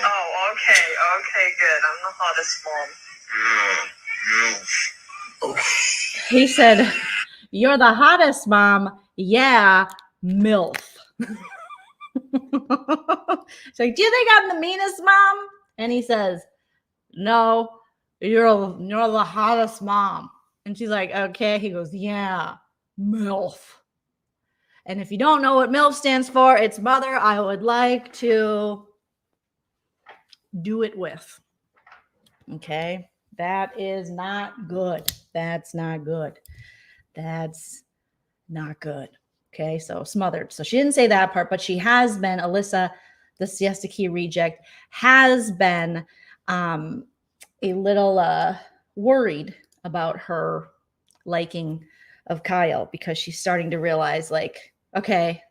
Oh, okay. Okay, good. I'm the hottest mom. Yeah. He said, you're the hottest mom. Yeah, MILF. She's like, do you think I'm the meanest mom? And he says, no, you're the hottest mom. And she's like, okay. He goes, yeah, MILF. And if you don't know what MILF stands for, it's mother I would like to do it with. Okay. That is not good. That's not good. That's not good. Okay, so smothered. So she didn't say that part, but she has been, Alyssa, the Siesta Key reject, has been a little worried about her liking of Kyle because she's starting to realize, like, okay,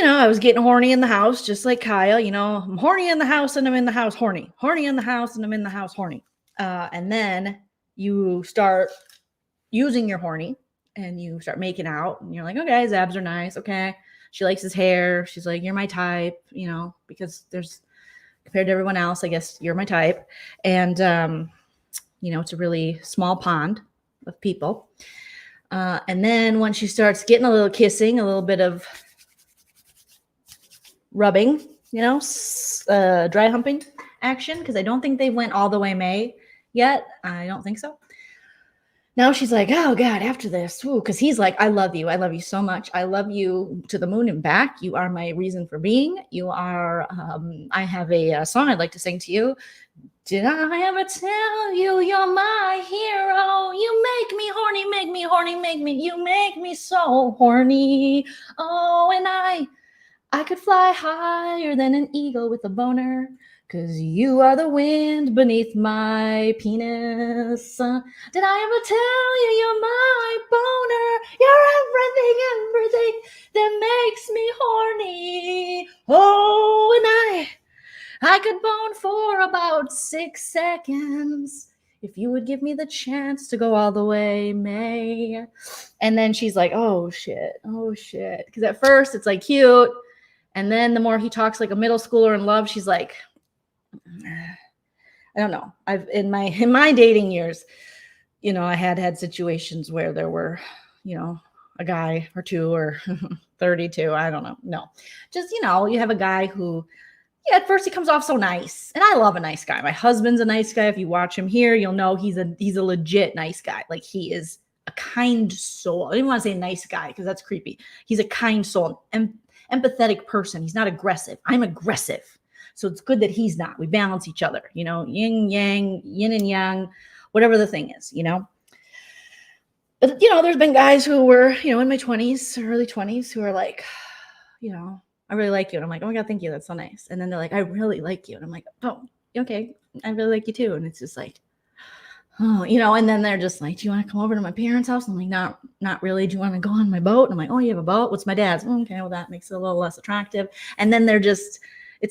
I was getting horny in the house just like Kyle. I'm horny in the house and I'm in the house horny. Horny in the house and I'm in the house horny. And then you start using your horny. And you start making out and you're like, okay, his abs are nice. Okay. She likes his hair. She's like, you're my type, because compared to everyone else, I guess you're my type. And, it's a really small pond of people. And then when she starts getting a little kissing, a little bit of rubbing, dry humping action, because I don't think they went all the way May yet. I don't think so. Now she's like, oh, God, after this, because he's like, I love you. I love you so much. I love you to the moon and back. You are my reason for being. You are, I have a song I'd like to sing to you. Did I ever tell you you're my hero? You make me horny, you make me so horny. Oh, and I could fly higher than an eagle with a boner. 'Cause you are the wind beneath my penis. Did I ever tell you you're my boner? You're everything that makes me horny. Oh, and I could bone for about 6 seconds if you would give me the chance to go all the way, May. And then she's like, oh shit. Because at first it's like cute. And then the more he talks like a middle schooler in love, she's like, I don't know. I've in my dating years, I had situations where there were, a guy or two or 32. I don't know. No, just, you have a guy who, at first he comes off so nice. And I love a nice guy. My husband's a nice guy. If you watch him here, you'll know he's a legit nice guy. Like he is a kind soul. I don't even want to say nice guy because that's creepy. He's a kind soul, empathetic person. He's not aggressive. I'm aggressive. So it's good that he's not. We balance each other, yin and yang, whatever the thing is, But, there's been guys who were, in my 20s, early 20s, who are like, I really like you. And I'm like, oh my God, thank you. That's so nice. And then they're like, I really like you. And I'm like, oh, okay. I really like you too. And it's just like, oh, and then they're just like, do you want to come over to my parents' house? And I'm like, not really. Do you want to go on my boat? And I'm like, oh, you have a boat? What's my dad's? Okay, well, that makes it a little less attractive. And then it's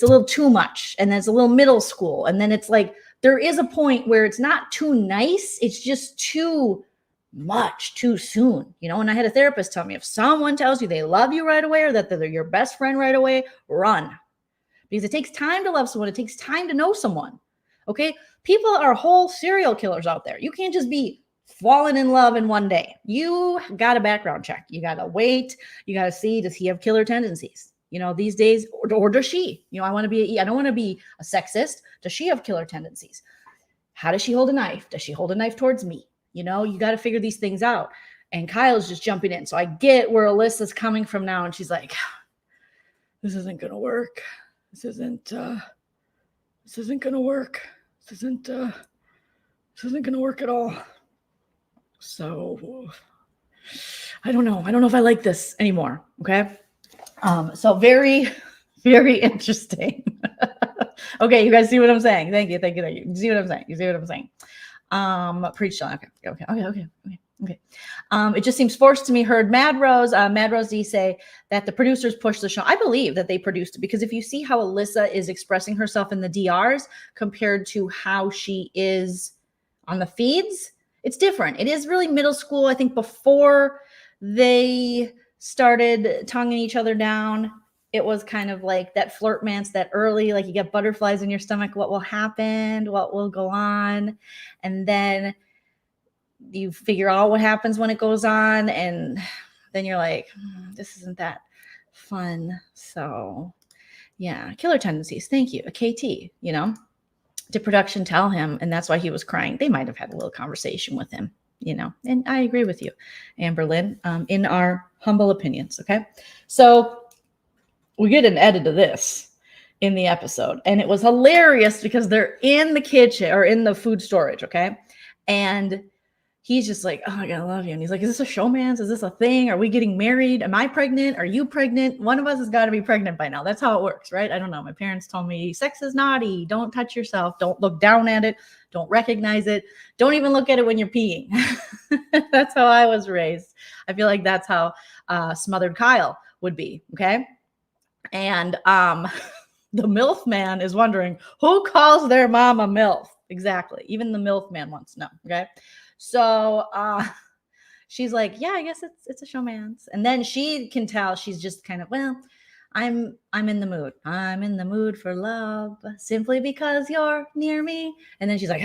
a little too much. And then it's a little middle school. And then it's like, there is a point where it's not too nice. It's just too much too soon, and I had a therapist tell me, if someone tells you they love you right away or that they're your best friend right away, run. Because it takes time to love someone. It takes time to know someone. Okay. People are whole serial killers out there. You can't just be falling in love in one day. You got a background check. You got to wait. You got to see, does he have killer tendencies? These days, or does she? I don't want to be a sexist. Does she have killer tendencies? How does she hold a knife? Does she hold a knife towards me? You got to figure these things out. And Kyle's just jumping in. So I get where Alyssa's coming from now. And she's like, this isn't going to work. This isn't going to work. This isn't going to work at all. So I don't know. I don't know if I like this anymore. Okay. So very, very interesting. Okay. You guys see what I'm saying? Thank you. You see what I'm saying? Preach on. Okay. It just seems forced to me. Heard Mad Rose D say that the producers pushed the show. I believe that they produced it because if you see how Alyssa is expressing herself in the DRs compared to how she is on the feeds, it's different. It is really middle school. I think before they started tonguing each other down, it was kind of like that flirtmance, that early, like you get butterflies in your stomach. What will happen? What will go on? And then you figure out what happens when it goes on. And then you're like, this isn't that fun. So yeah, killer tendencies. Thank you. A KT, did production tell him? And that's why he was crying. They might've had a little conversation with him, and I agree with you, Amber Lynn, in our humble opinions. Okay. So we get an edit of this in the episode, and it was hilarious because they're in the kitchen or in the food storage. Okay. And he's just like, oh, I gotta love you. And he's like, is this a showman's? Is this a thing? Are we getting married? Am I pregnant? Are you pregnant? One of us has got to be pregnant by now. That's how it works, right? I don't know. My parents told me sex is naughty. Don't touch yourself. Don't look down at it. Don't recognize it. Don't even look at it when you're peeing. That's how I was raised. I feel like that's how smothered Kyle would be. Okay. And the MILF man is wondering who calls their mom a MILF. Exactly. Even the MILF man wants to know. Okay. So she's like, yeah, I guess it's a showman's. And then she can tell she's just kind of, well, I'm in the mood. I'm in the mood for love simply because you're near me. And then she's like,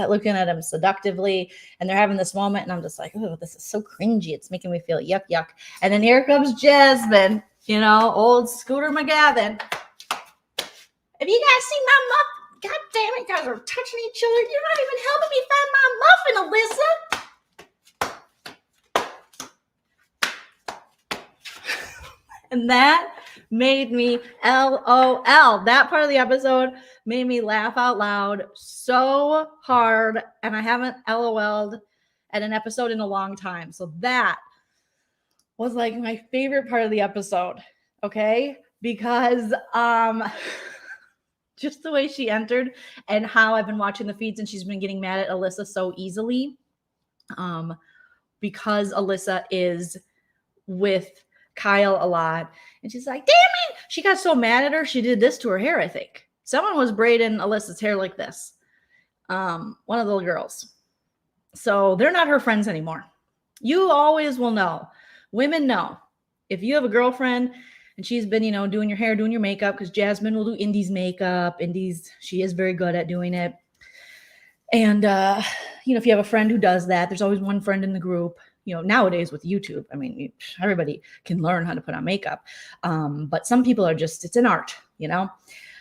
looking at him seductively. And they're having this moment. And I'm just like, oh, this is so cringy. It's making me feel yuck. And then here comes Jasmine, old Scooter McGavin. Have you guys seen my muffin? God damn it, guys are touching each other. You're not even helping me find my muffin, Alyssa. And that made me LOL. That part of the episode made me laugh out loud so hard. And I haven't LOL'd at an episode in a long time. So that was like my favorite part of the episode. Okay. Because, just the way she entered and how I've been watching the feeds and she's been getting mad at Alyssa so easily. Because Alyssa is with Kyle a lot. And she's like, damn it. She got so mad at her. She did this to her hair, I think. Someone was braiding Alyssa's hair like this. One of the little girls. So they're not her friends anymore. You always will know. Women know. If you have a girlfriend and she's been, doing your hair, doing your makeup, because Jasmine will do Indy's makeup. She is very good at doing it. And, if you have a friend who does that, there's always one friend in the group. Nowadays with YouTube, everybody can learn how to put on makeup. But some people are it's an art,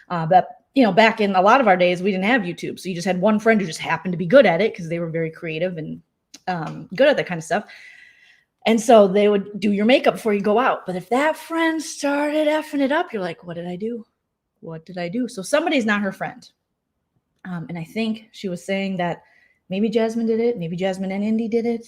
but back in a lot of our days, we didn't have YouTube. So you just had one friend who just happened to be good at it because they were very creative and good at that kind of stuff. And so they would do your makeup before you go out. But if that friend started effing it up, you're like, what did I do? What did I do? So somebody's not her friend. And I think she was saying that maybe Jasmine did it. Maybe Jasmine and Indy did it.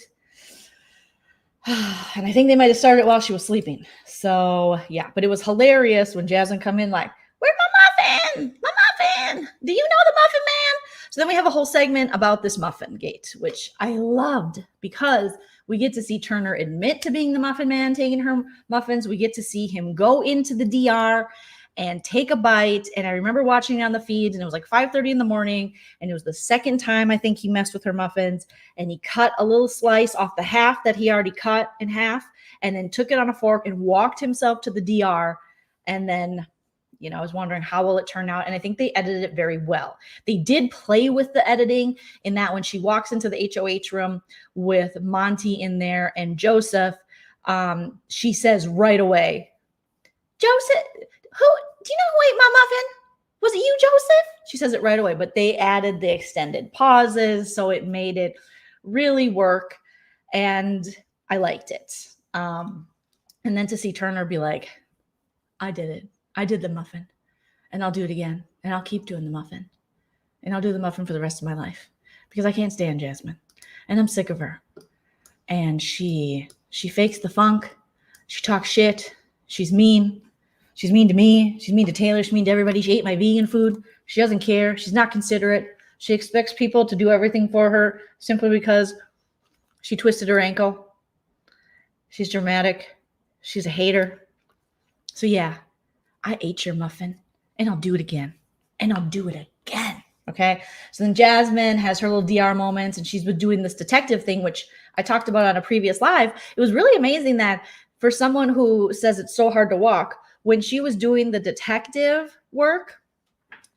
And I think they might have started it while she was sleeping. So yeah, but it was hilarious when Jasmine come in like, where's my muffin? My muffin. Do you know the muffin man? So then we have a whole segment about this muffin gate, which I loved because we get to see Turner admit to being the muffin man, taking her muffins. We get to see him go into the DR and take a bite. And I remember watching it on the feeds, and it was like 5:30 in the morning. And it was the second time I think he messed with her muffins, and he cut a little slice off the half that he already cut in half, and then took it on a fork and walked himself to the DR. And then, I was wondering how will it turn out? And I think they edited it very well. They did play with the editing in that when she walks into the HOH room with Monty in there and Joseph, she says right away, Joseph, do you know who ate my muffin? Was it you, Joseph? She says it right away, but they added the extended pauses, so it made it really work, and I liked it. And then to see Turner be like, I did it. I did the muffin, and I'll do it again, and I'll keep doing the muffin, and I'll do the muffin for the rest of my life because I can't stand Jasmine, and I'm sick of her. And she fakes the funk. She talks shit. She's mean. She's mean to me. She's mean to Taylor. She's mean to everybody. She ate my vegan food. She doesn't care. She's not considerate. She expects people to do everything for her simply because she twisted her ankle. She's dramatic. She's a hater. So yeah, I ate your muffin, and I'll do it again, and I'll do it again. Okay. So then Jasmine has her little DR moments, and she's been doing this detective thing, which I talked about on a previous live. It was really amazing that for someone who says it's so hard to walk, when she was doing the detective work,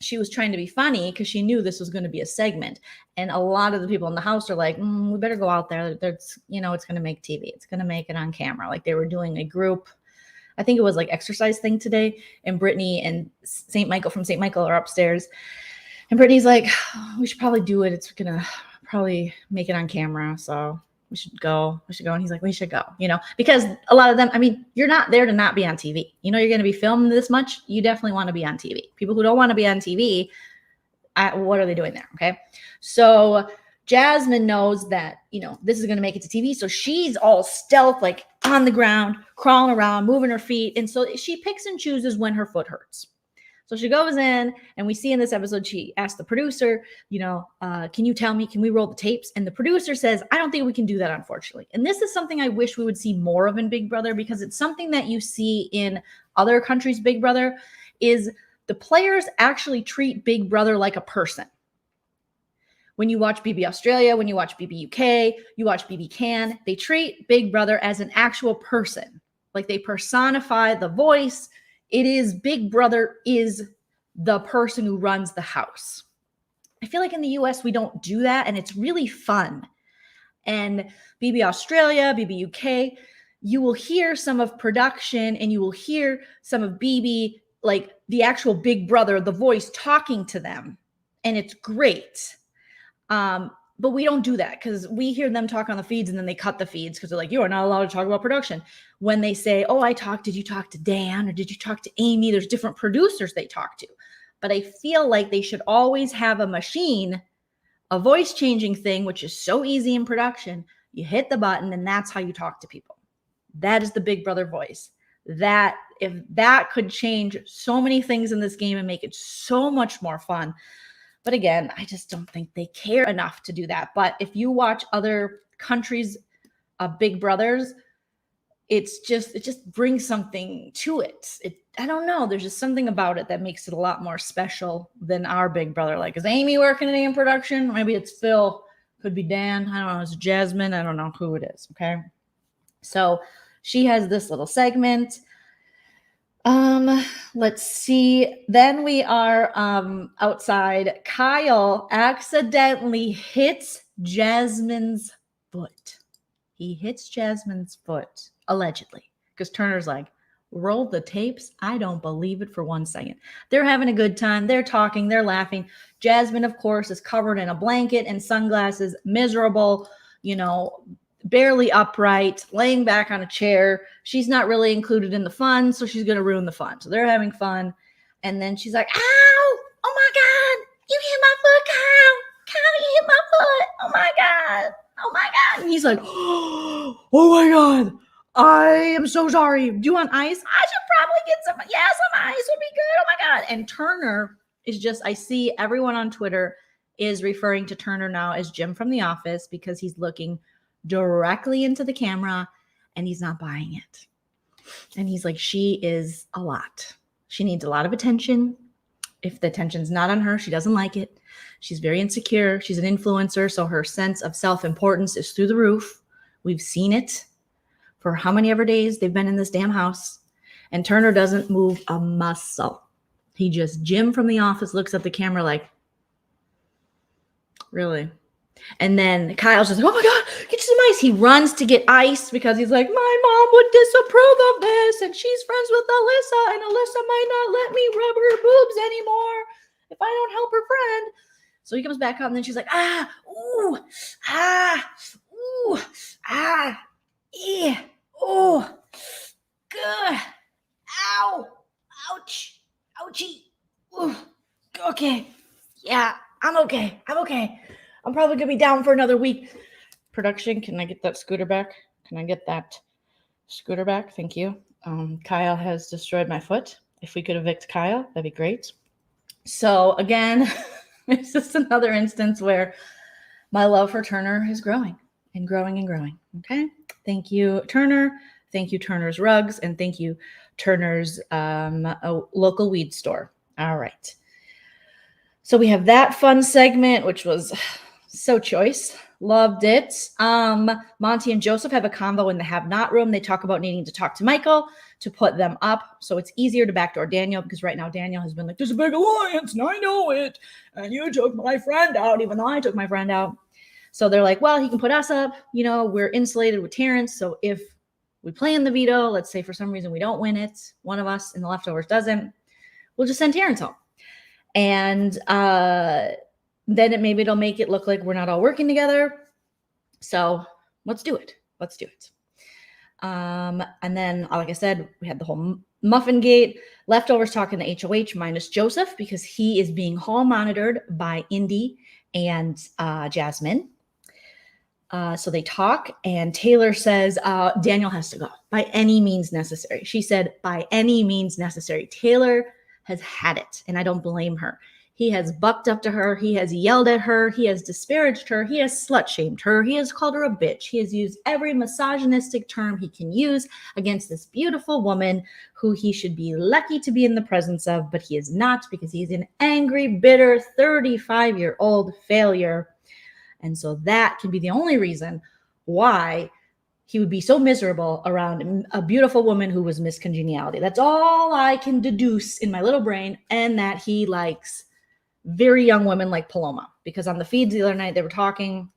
she was trying to be funny because she knew this was going to be a segment. And a lot of the people in the house are like, we better go out there. It's going to make TV. It's going to make it on camera. Like they were doing a group, I think it was like exercise thing today. And Brittany and St. Michael from St. Michael are upstairs. And Brittany's like, we should probably do it. It's going to probably make it on camera. So we should go. And he's like, we should go, because a lot of them, you're not there to not be on TV. You're going to be filmed this much. You definitely want to be on TV. People who don't want to be on TV, what are they doing there? Okay. So Jasmine knows that, this is going to make it to TV. So she's all stealth, like on the ground, crawling around, moving her feet. And so she picks and chooses when her foot hurts. So she goes in, and we see in this episode, she asked the producer, can you tell me, can we roll the tapes? And the producer says, I don't think we can do that, unfortunately. And this is something I wish we would see more of in Big Brother, because it's something that you see in other countries' Big Brother, is the players actually treat Big Brother like a person. When you watch BB Australia, when you watch BB UK, you watch BB Can, they treat Big Brother as an actual person. Like they personify the voice. It is Big Brother is the person who runs the house. I feel like in the US, we don't do that, and it's really fun. And BB Australia, BB UK, you will hear some of production, and you will hear some of BB, like the actual Big Brother, the voice talking to them. And it's great. But we don't do that because we hear them talk on the feeds, and then they cut the feeds because they're like, you are not allowed to talk about production. When they say, oh, did you talk to Dan, or did you talk to Amy? There's different producers they talk to. But I feel like they should always have a machine, a voice changing thing, which is so easy in production. You hit the button, and that's how you talk to people. That is the Big Brother voice. That if that could change so many things in this game and make it so much more fun. But again, I just don't think they care enough to do that. But if you watch other countries' Big Brothers, it just brings something to it. I don't know. There's just something about it that makes it a lot more special than our Big Brother. Like, is Amy working in production? Maybe it's Phil Could be Dan. I don't know. It's Jasmine. I don't know who it is. Okay. So she has this little segment. Let's see. Then we are outside. Kyle accidentally hits Jasmine's foot. He hits Jasmine's foot, allegedly, because Turner's like, roll the tapes. I don't believe it for 1 second. They're having a good time. They're talking. They're laughing. Jasmine, of course, is covered in a blanket and sunglasses, miserable, barely upright, laying back on a chair. She's not really included in the fun, so she's going to ruin the fun. So they're having fun. And then she's like, ow, oh my God, you hit my foot, Kyle. Kyle, you hit my foot. Oh my God. Oh my God. And he's like, oh my God, I am so sorry. Do you want ice? I should probably get some. Yeah, some ice would be good. Oh my God. And Turner is just, I see everyone on Twitter is referring to Turner now as Jim from The Office because he's looking directly into the camera and he's not buying it. And he's like, she is a lot. She needs a lot of attention. If the attention's not on her, she doesn't like it. She's very insecure. She's an influencer, so her sense of self-importance is through the roof. We've seen it for how many ever days they've been in this damn house. And Turner doesn't move a muscle. He just, Jim from The Office, looks at the camera like, really? And then Kyle's just like, oh my God, get you some ice. He runs to get ice because he's like, my mom would disapprove of this. And she's friends with Alyssa. And Alyssa might not let me rub her boobs anymore if I don't help her friend. So he comes back up and then she's like, ooh, yeah, oh, good, ow, ouch, ouchie, ooh, okay, yeah, I'm okay. I'm probably going to be down for another week. Production, can I get that scooter back? Thank you. Kyle has destroyed my foot. If we could evict Kyle, that'd be great. So again, it's just another instance where my love for Turner is growing and growing and growing. Okay. Thank you, Turner. Thank you, Turner's Rugs. And thank you, Turner's local weed store. All right. So we have that fun segment, which was so choice. Loved it. Monty and Joseph have a convo in the have not room. They talk about needing to talk to Michael to put them up. So it's easier to backdoor Daniel because right now Daniel has been like, there's a big alliance and I know it. And you took my friend out, even though I took my friend out. So they're like, well, he can put us up. We're insulated with Terrence. So if we play in the veto, let's say for some reason we don't win it, one of us in the leftovers doesn't, we'll just send Terrence home. And then it'll make it look like we're not all working together. So let's do it. And then, like I said, we had the whole Muffin Gate. Leftovers talking to HOH minus Joseph because he is being hall monitored by Indy and Jasmine. So they talk and Taylor says, Daniel has to go by any means necessary. She said, by any means necessary. Taylor has had it and I don't blame her. He has bucked up to her. He has yelled at her. He has disparaged her. He has slut-shamed her. He has called her a bitch. He has used every misogynistic term he can use against this beautiful woman who he should be lucky to be in the presence of, but he is not because he's an angry, bitter, 35-year-old failure. And so that can be the only reason why he would be so miserable around a beautiful woman who was miscongeniality. That's all I can deduce in my little brain, and that he likes very young women like Paloma, because on the feeds the other night they were talking,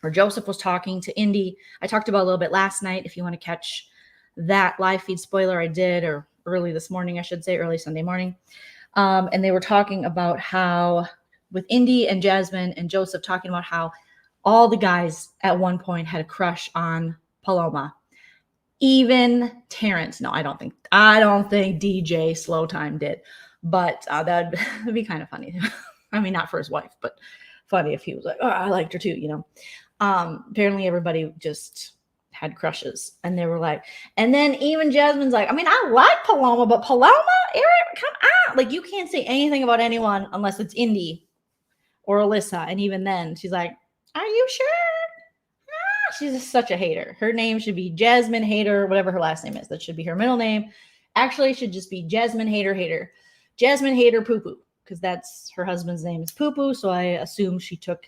or Joseph was talking to Indy. I talked about a little bit last night. If you want to catch that live feed spoiler, I did, or early this morning, I should say, early Sunday morning. And they were talking about how with Indy and Jasmine and Joseph talking about how all the guys at one point had a crush on Paloma. Even Terrence. No, I don't think DJ Slow Time did. But that'd be kind of funny. I mean, not for his wife, but funny if he was like, oh, I liked her too, Apparently everybody just had crushes. And they were like, and then even Jasmine's like, I mean, I like Paloma, but Paloma, Eric, come on. Like, you can't say anything about anyone unless it's Indy or Alyssa. And even then, she's like, are you sure? She's just such a hater. Her name should be Jasmine Hater, whatever her last name is. That should be her middle name. Actually, it should just be Jasmine Hater. Jasmine Hater Poo Poo, because that's her husband's name is Poo Poo. So I assume she took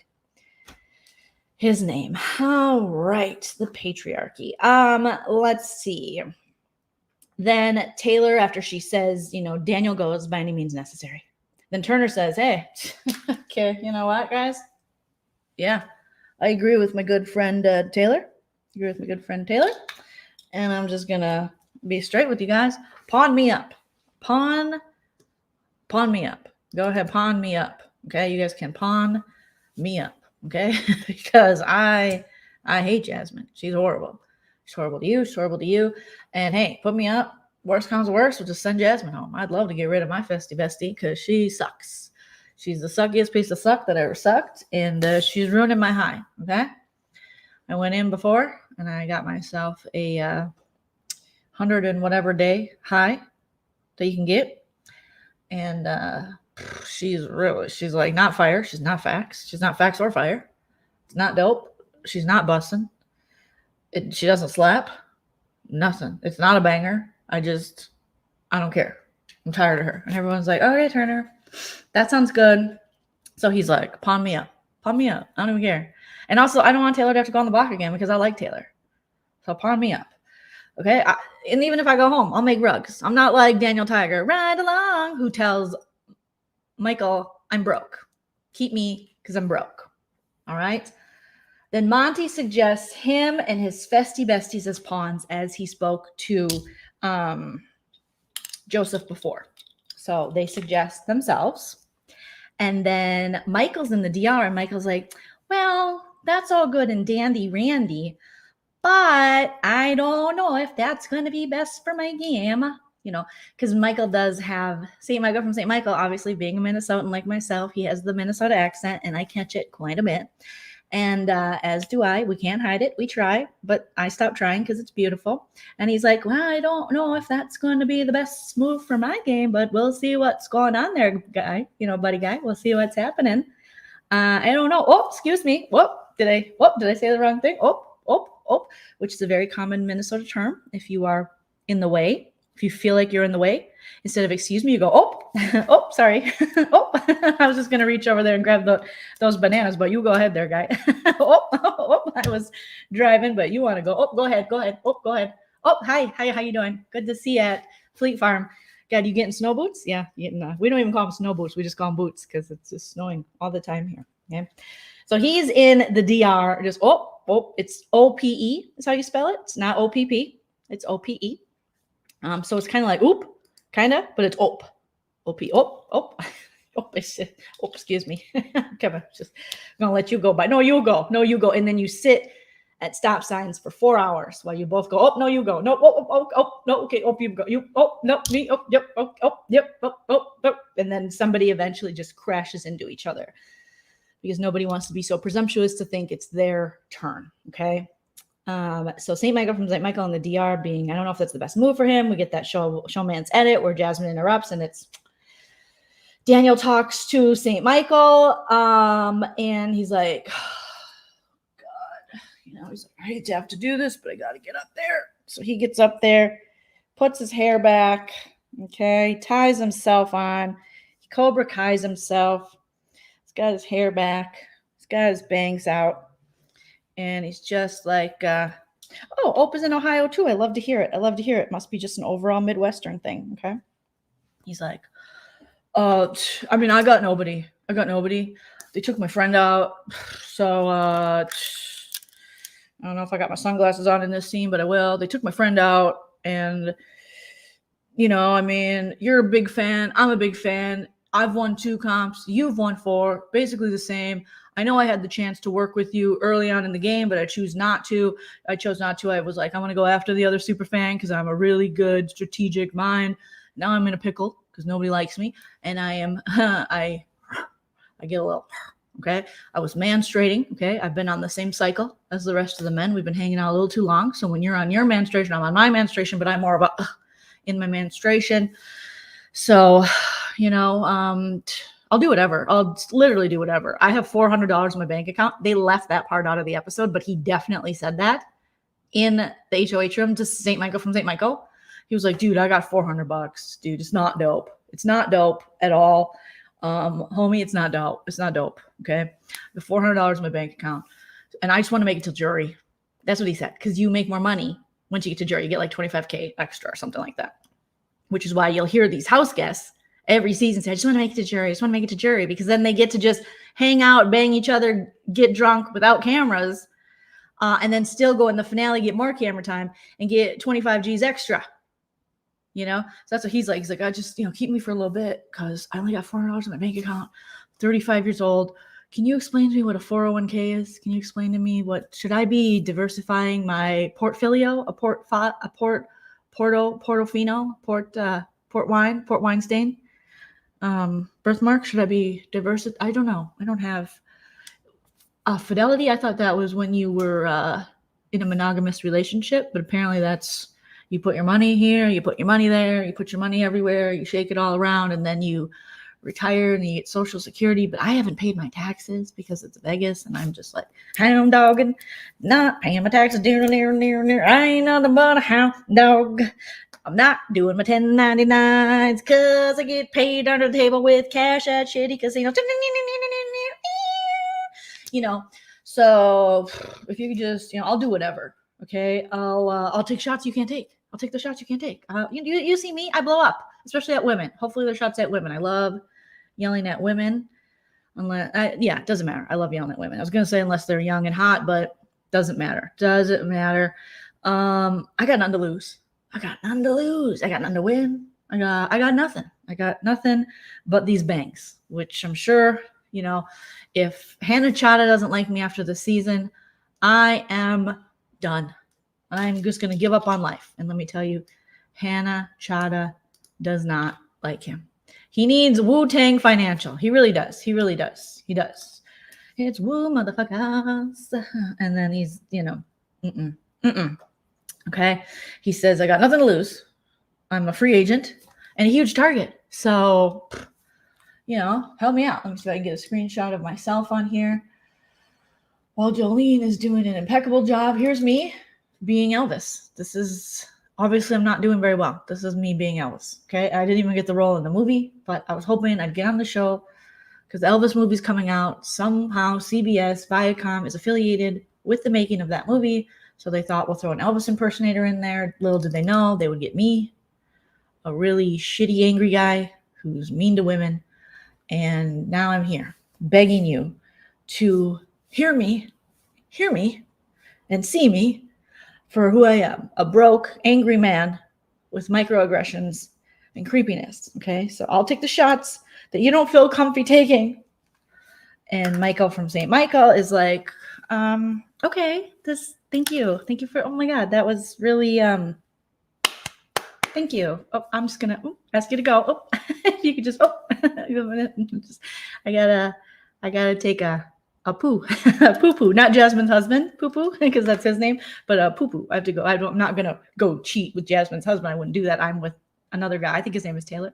his name. All right, the patriarchy. Let's see. Then Taylor, after she says, Daniel goes by any means necessary. Then Turner says, hey, okay, you know what, guys? Yeah, I agree with my good friend Taylor. And I'm just going to be straight with you guys. Pawn me up. Pawn me up. Go ahead, pawn me up. Okay, you guys can pawn me up. Okay, because I hate Jasmine. She's horrible. She's horrible to you. She's horrible to you. And hey, put me up. Worst comes to worst, we'll just send Jasmine home. I'd love to get rid of my festy bestie because she sucks. She's the suckiest piece of suck that I ever sucked, and she's ruining my high. Okay, I went in before and I got myself a 100 and whatever day high that you can get, and she's like not fire. She's not facts. She's not facts or fire. It's not dope. She's not busting. She doesn't slap. Nothing. It's not a banger. I don't care. I'm tired of her. And everyone's like, okay, Turner, that sounds good. So he's like, pawn me up. Pawn me up. I don't even care. And also, I don't want Taylor to have to go on the block again because I like Taylor. So pawn me up. Okay? And even if I go home, I'll make rugs. I'm not like Daniel Tiger, ride along, who tells Michael, I'm broke. Keep me because I'm broke. All right? Then Monty suggests him and his festy besties as pawns as he spoke to Joseph before. So they suggest themselves. And then Michael's in the DR and Michael's like, well, that's all good and dandy, Randy, but I don't know if that's going to be best for my game, because Michael does have St. Michael from St. Michael, obviously being a Minnesotan like myself, he has the Minnesota accent and I catch it quite a bit. And as do I. We can't hide it. We try, but I stopped trying because it's beautiful. And he's like, well, I don't know if that's going to be the best move for my game, but we'll see what's going on there, guy. Buddy guy. We'll see what's happening. I don't know. Oh, excuse me. Did I say the wrong thing? Which is a very common Minnesota term. If you are in the way, if you feel like you're in the way, instead of excuse me, you go, sorry. I was just going to reach over there and grab those bananas, but you go ahead there, guy. I was driving, but you want to go. Go ahead. Go ahead. Hi. How you doing? Good to see you at Fleet Farm. God, you getting snow boots? Yeah. We don't even call them snow boots. We just call them boots because it's just snowing all the time here. Okay. So he's in the DR. Just, it's OPE is how you spell it. It's not OPP. It's OPE. So it's kind of like oop, kind of, but it's op. Excuse me. Kevin, just gonna let you go by. No, you go. And then you sit at stop signs for 4 hours while you both go, no, you go. No, no, okay, you go. You, no, me, yep, and then somebody eventually just crashes into each other because nobody wants to be so presumptuous to think it's their turn, okay? So St. Michael from St. Michael in the DR being, I don't know if that's the best move for him. We get that showman's edit where Jasmine interrupts and it's Daniel talks to St. Michael. And he's like, oh, God, he's like, I hate to have to do this, but I got to get up there. So he gets up there, puts his hair back, okay, ties himself on. He Cobra Kai's himself. He's got his hair back. He's got his bangs out. And he's just like, Ope is in Ohio too. I love to hear it. Must be just an overall Midwestern thing. Okay. He's like, I got nobody. They took my friend out. So, I don't know if I got my sunglasses on in this scene, but I will. They took my friend out and, you're a big fan. I'm a big fan. I've won 2 comps. You've won 4. Basically the same. I know I had the chance to work with you early on in the game, but I chose not to. I was like, I want to go after the other super fan because I'm a really good strategic mind. Now I'm in a pickle because nobody likes me. And I am, I get a little, okay. I was menstruating. Okay. I've been on the same cycle as the rest of the men. We've been hanging out a little too long. So when you're on your menstruation, I'm on my menstruation, but I'm more about in my menstruation. So, I'll do whatever. I'll literally do whatever. I have $400 in my bank account. They left that part out of the episode, but he definitely said that in the HOH room to St. Michael from St. Michael. He was like, dude, I got $400. Dude, it's not dope. It's not dope at all. Homie, it's not dope. It's not dope. Okay. The $400 in my bank account. And I just want to make it to jury. That's what he said. Because you make more money once you get to jury. You get like $25K extra or something like that. Which is why you'll hear these house guests every season say, I just want to make it to jury. I just want to make it to jury. Because then they get to just hang out, bang each other, get drunk without cameras. And then still go in the finale, get more camera time, and get 25 G's extra. You know? So that's what he's like. He's like, I just, keep me for a little bit because I only got $400 in my bank account. 35 years old. Can you explain to me what a 401k is? Can you explain to me should I be diversifying my portfolio? Portofino, port wine stain, birthmark? Should I be I don't know. I don't have fidelity. I thought that was when you were in a monogamous relationship, but apparently that's you put your money here, you put your money there, you put your money everywhere, you shake it all around, and then you retire and you get Social Security. But I haven't paid my taxes because it's Vegas, and I'm just like hound dogging, not paying my taxes. I ain't nothing but a hound dog. I'm not doing my 1099s because I get paid under the table with cash at shitty casinos. So if you could just, I'll do whatever. Okay, I'll take shots you can't take. I'll take the shots you can't take. You see me, I blow up, especially at women. Hopefully they're shots at women. I love yelling at women. It doesn't matter. I love yelling at women. I was going to say unless they're young and hot, but doesn't matter. Doesn't matter. I got nothing to lose. I got nothing to lose. I got nothing to win. I got nothing. I got nothing but these banks, which I'm sure, if Hannah Chada doesn't like me after the season, I am done. I'm just going to give up on life. And let me tell you, Hannah Chada does not like him. He needs Wu-Tang Financial. He really does. He really does. He does. It's Wu motherfuckers. And then he's, Okay. He says, I got nothing to lose. I'm a free agent and a huge target. So, help me out. Let me see if I can get a screenshot of myself on here. While Joleen is doing an impeccable job, here's me being Elvis. This is, obviously I'm not doing very well. This is me being Elvis. Okay. I didn't even get the role in the movie, but I was hoping I'd get on the show because the Elvis movie's coming out. Somehow CBS, Viacom is affiliated with the making of that movie. So they thought we'll throw an Elvis impersonator in there. Little did they know they would get me, a really shitty, angry guy who's mean to women. And now I'm here begging you to hear me, and see me for who I am, a broke, angry man with microaggressions and creepiness. Okay, so I'll take the shots that you don't feel comfy taking. And Michael from St. Michael is like, okay, thank you for, oh my God, that was really, thank you. Oh, I'm just gonna ask you to go. Oh, if you could just, I gotta take a poo, poo, not Jasmine's husband, poo, because that's his name, but poo. I have to go. I'm not gonna go cheat with Jasmine's husband. I wouldn't do that. I'm with another guy. I think his name is Taylor.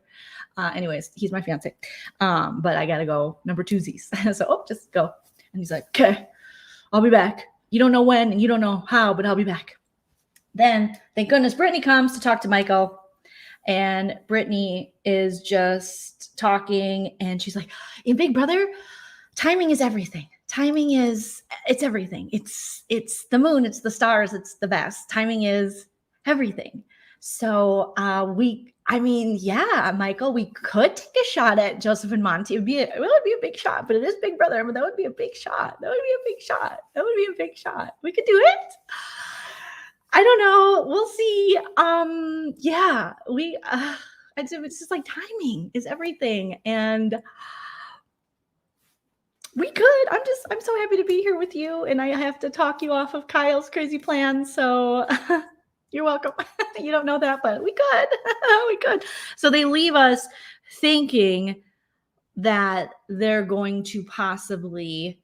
Anyways, he's my fiance. But I gotta go number twosies. So, just go. And he's like, okay, I'll be back. You don't know when and you don't know how, but I'll be back. Then, thank goodness, Brittany comes to talk to Michael. And Brittany is just talking. And she's like, in Big Brother, timing is everything. It's everything. It's the moon. It's the stars. It's the best. Timing is everything. So Michael, we could take a shot at Joseph and Monty. It would be a big shot, but it is Big Brother. But that would be a big shot. We could do it. I don't know. We'll see. It's just like timing is everything. And we could. I'm so happy to be here with you. And I have to talk you off of Kyle's crazy plan. So you're welcome. You don't know that, but we could. So they leave us thinking that they're going to possibly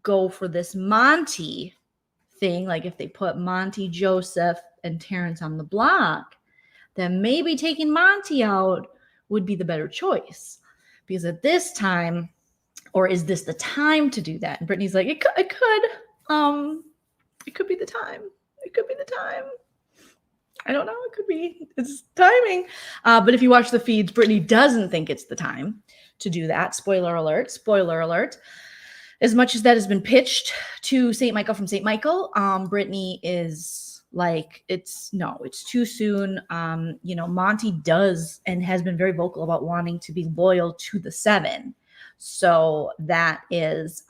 go for this Monty thing. Like if they put Monty, Joseph, and Terrence on the block, then maybe taking Monty out would be the better choice. Because at this time, or is this the time to do that? And Brittany's like, it could be the time. I don't know. It could be. It's timing. But if you watch the feeds, Brittany doesn't think it's the time to do that. Spoiler alert. as much as that has been pitched to St. Michael from St. Michael, Brittany is like, it's too soon. Monty does and has been very vocal about wanting to be loyal to the 7. So that is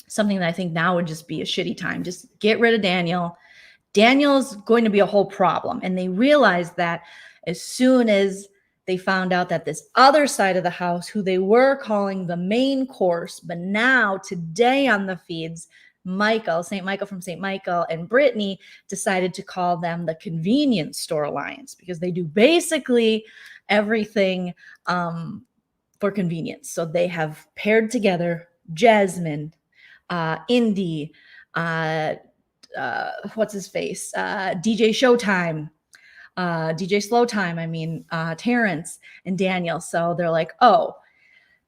something that I think now would just be a shitty time. Just get rid of Daniel. Daniel's going to be a whole problem. And they realized that as soon as they found out that this other side of the house, who they were calling the main course, but now today on the feeds, St. Michael from St. Michael and Brittany decided to call them the Convenience Store Alliance, because they do basically everything for convenience. So they have paired together Jasmine, Indy, what's his face, DJ Showtime, DJ Slow Time, Terrence and Daniel. So they're like, oh,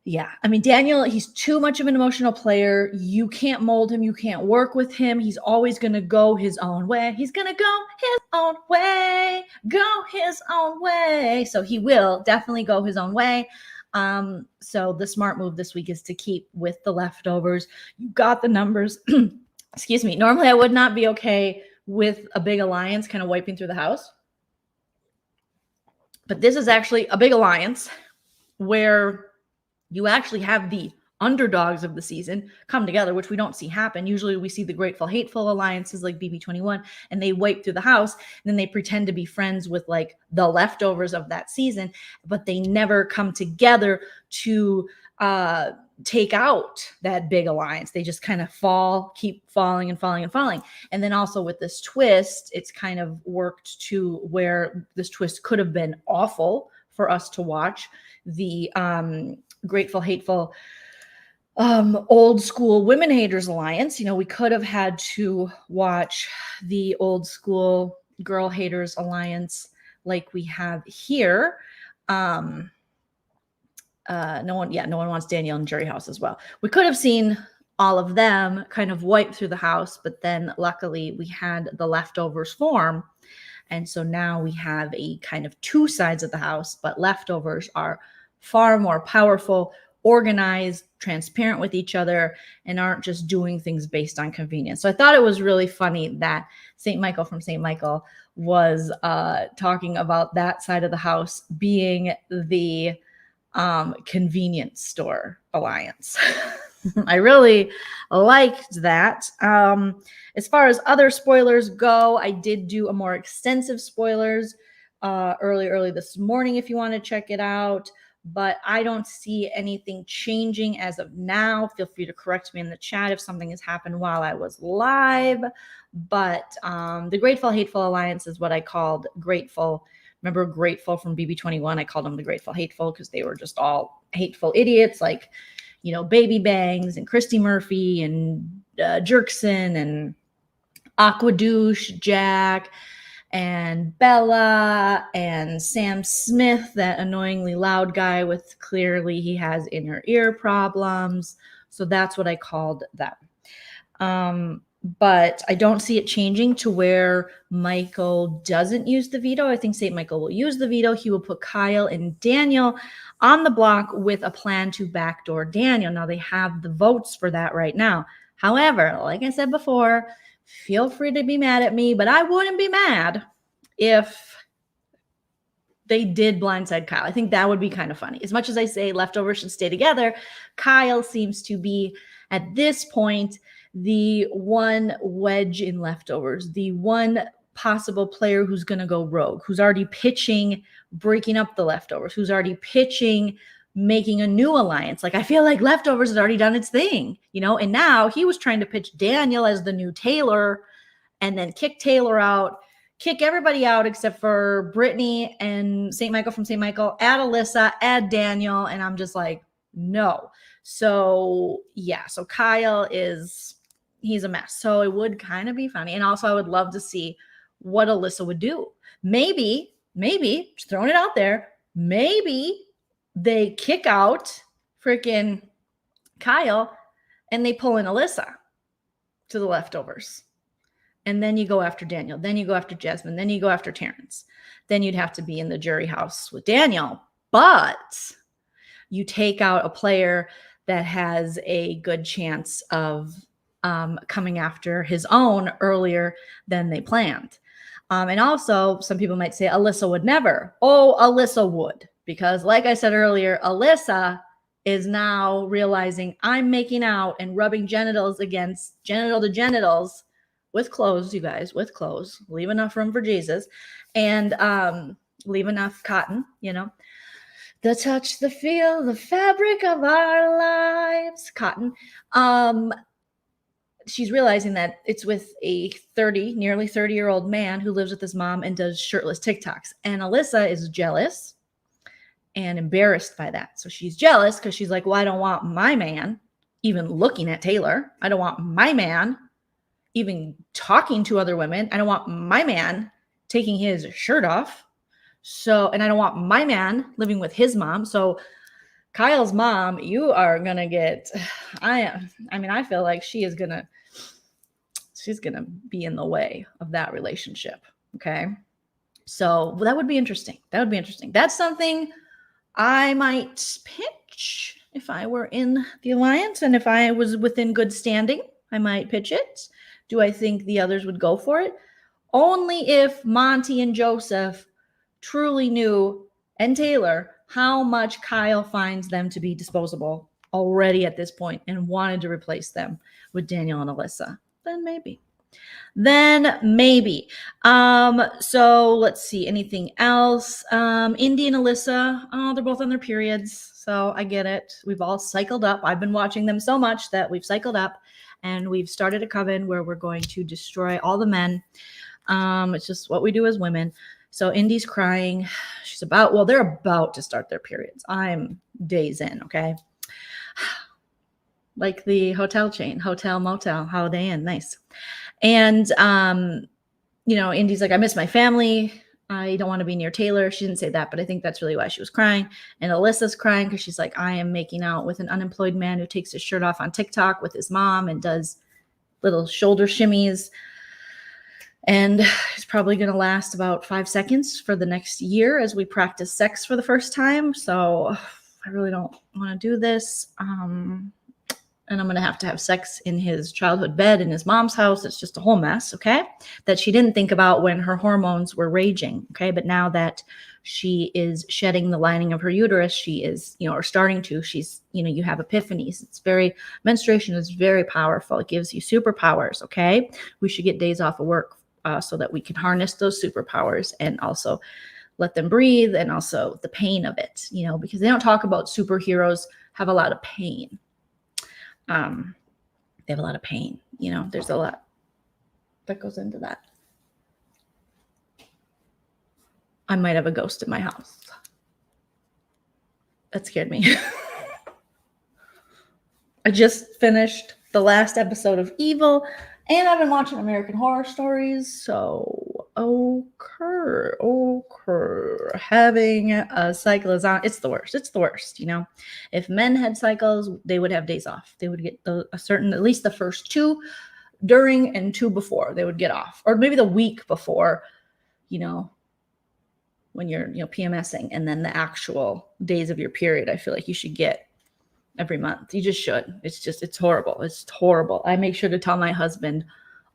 yeah. Daniel, he's too much of an emotional player. You can't mold him. You can't work with him. He's always going to go his own way. He's going to go his own way, So he will definitely go his own way. So the smart move this week is to keep with the leftovers. You got the numbers. Excuse me. Normally I would not be okay with a big alliance kind of wiping through the house. But this is actually a big alliance where you actually have the underdogs of the season come together, which we don't see happen. Usually we see the Grateful Hateful alliances like BB21, and they wipe through the house, and then they pretend to be friends with like the leftovers of that season, but they never come together to take out that big alliance. They just kind of keep falling. And then also with this twist, it's kind of worked to where this twist could have been awful for us to watch. The Grateful Hateful old school women haters alliance. We could have had to watch the old school girl haters alliance like we have here. No one wants Daniel and Jury House as well. We could have seen all of them kind of wipe through the house, but then luckily we had the leftovers form. And so now we have a kind of two sides of the house, but leftovers are far more powerful, organized, transparent with each other, and aren't just doing things based on convenience. So I thought it was really funny that St. Michael from St. Michael was talking about that side of the house being the convenience store alliance. I really liked that. As far as other spoilers go, I did do a more extensive spoilers early this morning if you want to check it out. But I don't see anything changing as of now. Feel free to correct me in the chat if something has happened while I was live. But the Grateful Hateful Alliance is what I called Grateful. Remember Grateful from BB21? I called them the Grateful Hateful because they were just all hateful idiots like, Baby Bangs and Christy Murphy and Jerkson and Aquadouche Jack and Bella and Sam Smith, that annoyingly loud guy with clearly he has inner ear problems. So that's what I called them. But I don't see it changing to where Michael doesn't use the veto. I think St. Michael will use the veto. He will put Kyle and Daniel on the block with a plan to backdoor Daniel. Now they have the votes for that right now. However, like I said before, feel free to be mad at me, but I wouldn't be mad if they did blindside Kyle. I think that would be kind of funny. As much as I say leftovers should stay together, Kyle seems to be, at this point, the one wedge in leftovers, the one possible player who's going to go rogue, who's already pitching breaking up the leftovers, who's already pitching making a new alliance. Like, I feel like leftovers has already done its thing, and now he was trying to pitch Daniel as the new Taylor and then kick Taylor out, kick everybody out except for Brittany and St. Michael from St. Michael, add Alyssa, add Daniel. And I'm just like, no. So yeah, so Kyle he's a mess. So it would kind of be funny. And also I would love to see what Alyssa would do. Maybe, just throwing it out there, maybe they kick out freaking Kyle and they pull in Alyssa to the leftovers. And then you go after Daniel. Then you go after Jasmine. Then you go after Terrence. Then you'd have to be in the jury house with Daniel. But you take out a player that has a good chance of coming after his own earlier than they planned. And also, some people might say Alyssa would never. Oh, Alyssa would. Because like I said earlier, Alyssa is now realizing I'm making out and rubbing genitals against genital to genitals with clothes, you guys, with clothes. Leave enough room for Jesus. And leave enough cotton, the touch, the feel, the fabric of our lives. Cotton. She's realizing that it's with a nearly 30-year-old man who lives with his mom and does shirtless TikToks. And Alyssa is jealous and embarrassed by that. So she's jealous because she's like, well, I don't want my man even looking at Taylor. I don't want my man even talking to other women. I don't want my man taking his shirt off. And I don't want my man living with his mom. So Kyle's mom, you are going to get, I feel like she's going to be in the way of that relationship. Okay. So that would be interesting. That's something I might pitch if I were in the alliance, and if I was within good standing, I might pitch it. Do I think the others would go for it? Only if Monty and Joseph truly knew, and Taylor, how much Kyle finds them to be disposable already at this point and wanted to replace them with Daniel and Alyssa. Then maybe. So let's see. Anything else? Indy and Alyssa, they're both on their periods. So I get it. We've all cycled up. I've been watching them so much that we've cycled up, and we've started a coven where we're going to destroy all the men. It's just what we do as women. So Indy's crying. They're about to start their periods. I'm days in, okay? Like the hotel chain, hotel, motel, Holiday Inn, nice. And, Indy's like, I miss my family. I don't want to be near Taylor. She didn't say that, but I think that's really why she was crying. And Alyssa's crying because she's like, I am making out with an unemployed man who takes his shirt off on TikTok with his mom and does little shoulder shimmies. And it's probably going to last about 5 seconds for the next year as we practice sex for the first time. So I really don't want to do this. And I'm going to have sex in his childhood bed in his mom's house. It's just a whole mess, okay? That she didn't think about when her hormones were raging, okay? But now that she is shedding the lining of her uterus, she is, or starting to, she's, you have epiphanies. Menstruation is very powerful. It gives you superpowers, okay? We should get days off of work so that we can harness those superpowers and also let them breathe, and also the pain of it, because they don't talk about superheroes have a lot of pain. They have a lot of pain, there's a lot that goes into that. I might have a ghost in my house. That scared me. I just finished the last episode of Evil, and I've been watching American Horror Stories. So, having a cycle is on. It's the worst. If men had cycles, they would have days off. They would get at least the first 2 during and 2 before they would get off, or maybe the week before, when you're, PMSing, and then the actual days of your period. I feel like you should get every month. You just should. It's horrible. It's horrible. I make sure to tell my husband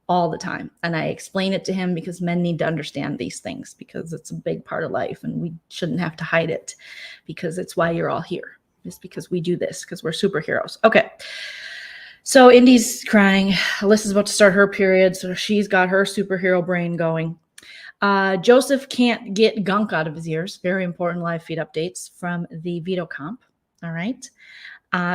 all the time, and I explain it to him because men need to understand these things, because it's a big part of life and we shouldn't have to hide it, because it's why you're all here. It's because we do this, because we're superheroes. Okay. So Indy's crying. Alyssa's about to start her period, so she's got her superhero brain going. Joseph can't get gunk out of his ears. Very important live feed updates from the veto comp. All right.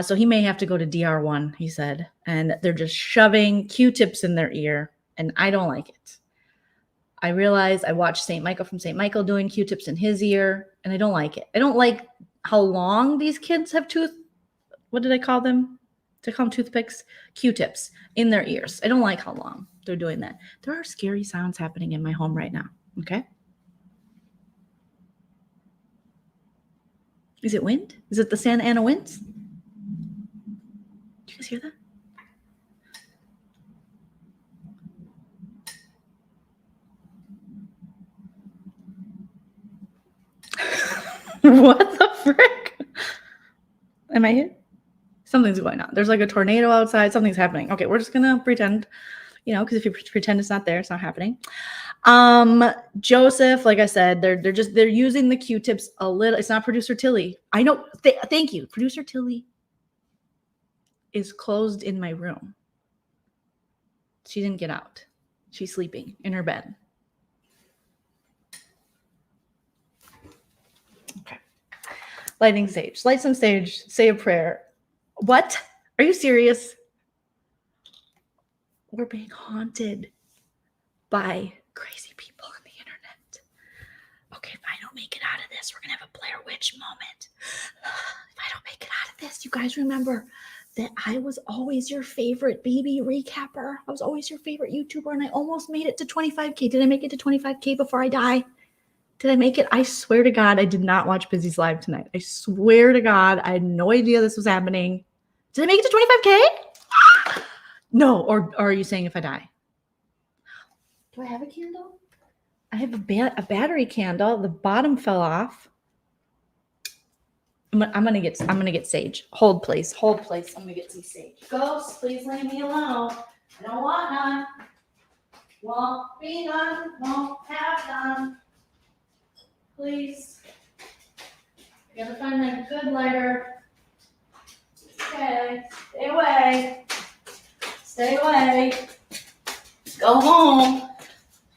So he may have to go to DR1, he said, and they're just shoving Q-tips in their ear, and I don't like it. I realized I watched St. Michael from St. Michael doing Q-tips in his ear, and I don't like it. I don't like how long these kids have what did I call them? Did I call them toothpicks? Q-tips in their ears. I don't like how long they're doing that. There are scary sounds happening in my home right now, okay? Is it wind? Is it the Santa Ana winds? Did you guys hear that? What the frick? Am I here? Something's going on. There's like a tornado outside. Something's happening. Okay, we're just going to pretend, because if you pretend it's not there, it's not happening. Joseph, like I said, they're using the Q-tips a little. It's not producer Tilly. I know. Thank you. Producer Tilly is closed in my room. She didn't get out. She's sleeping in her bed. Okay. Lighting stage. Light some stage. Say a prayer. What? Are you serious? We're being haunted by crazy people on the internet. Okay, if I don't make it out of this, we're going to have a Blair Witch moment. If I don't make it out of this, you guys remember that I was always your favorite baby recapper. I was always your favorite YouTuber, and I almost made it to 25K. Did I make it to 25K before I die? Did I make it? I swear to God, I did not watch Busy's live tonight. I swear to God, I had no idea this was happening. Did I make it to 25K? No, or are you saying if I die? Do I have a candle? I have a battery candle. The bottom fell off. I'm gonna get sage. Hold, please. I'm gonna get some sage. Ghosts, please leave me alone. I don't want none. Won't be none. Won't have none. Please. I gotta find my good lighter. Okay, stay away. Stay away. Go home.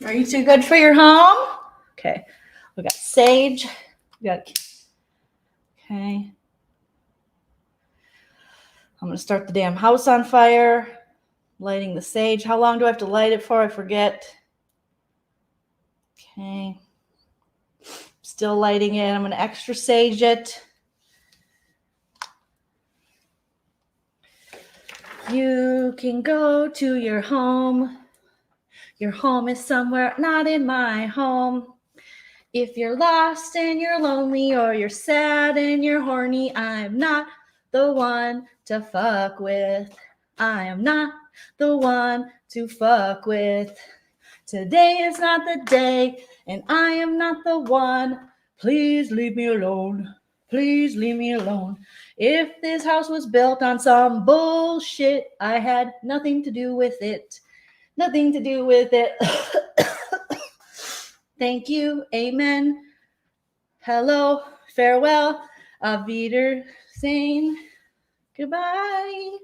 Are you too good for your home? Okay. We got sage. Okay. I'm going to start the damn house on fire. Lighting the sage. How long do I have to light it for? I forget. Okay. Still lighting it. I'm going to extra sage it. You can go to your home. Your home is somewhere not in my home. If you're lost and you're lonely, or you're sad and you're horny, I'm not the one to fuck with. I am not the one to fuck with. Today is not the day, and I am not the one. Please leave me alone. Please leave me alone. If this house was built on some bullshit, I had nothing to do with it. Nothing to do with it. Thank you. Amen. Hello. Farewell. Auf Wiedersehen. Goodbye.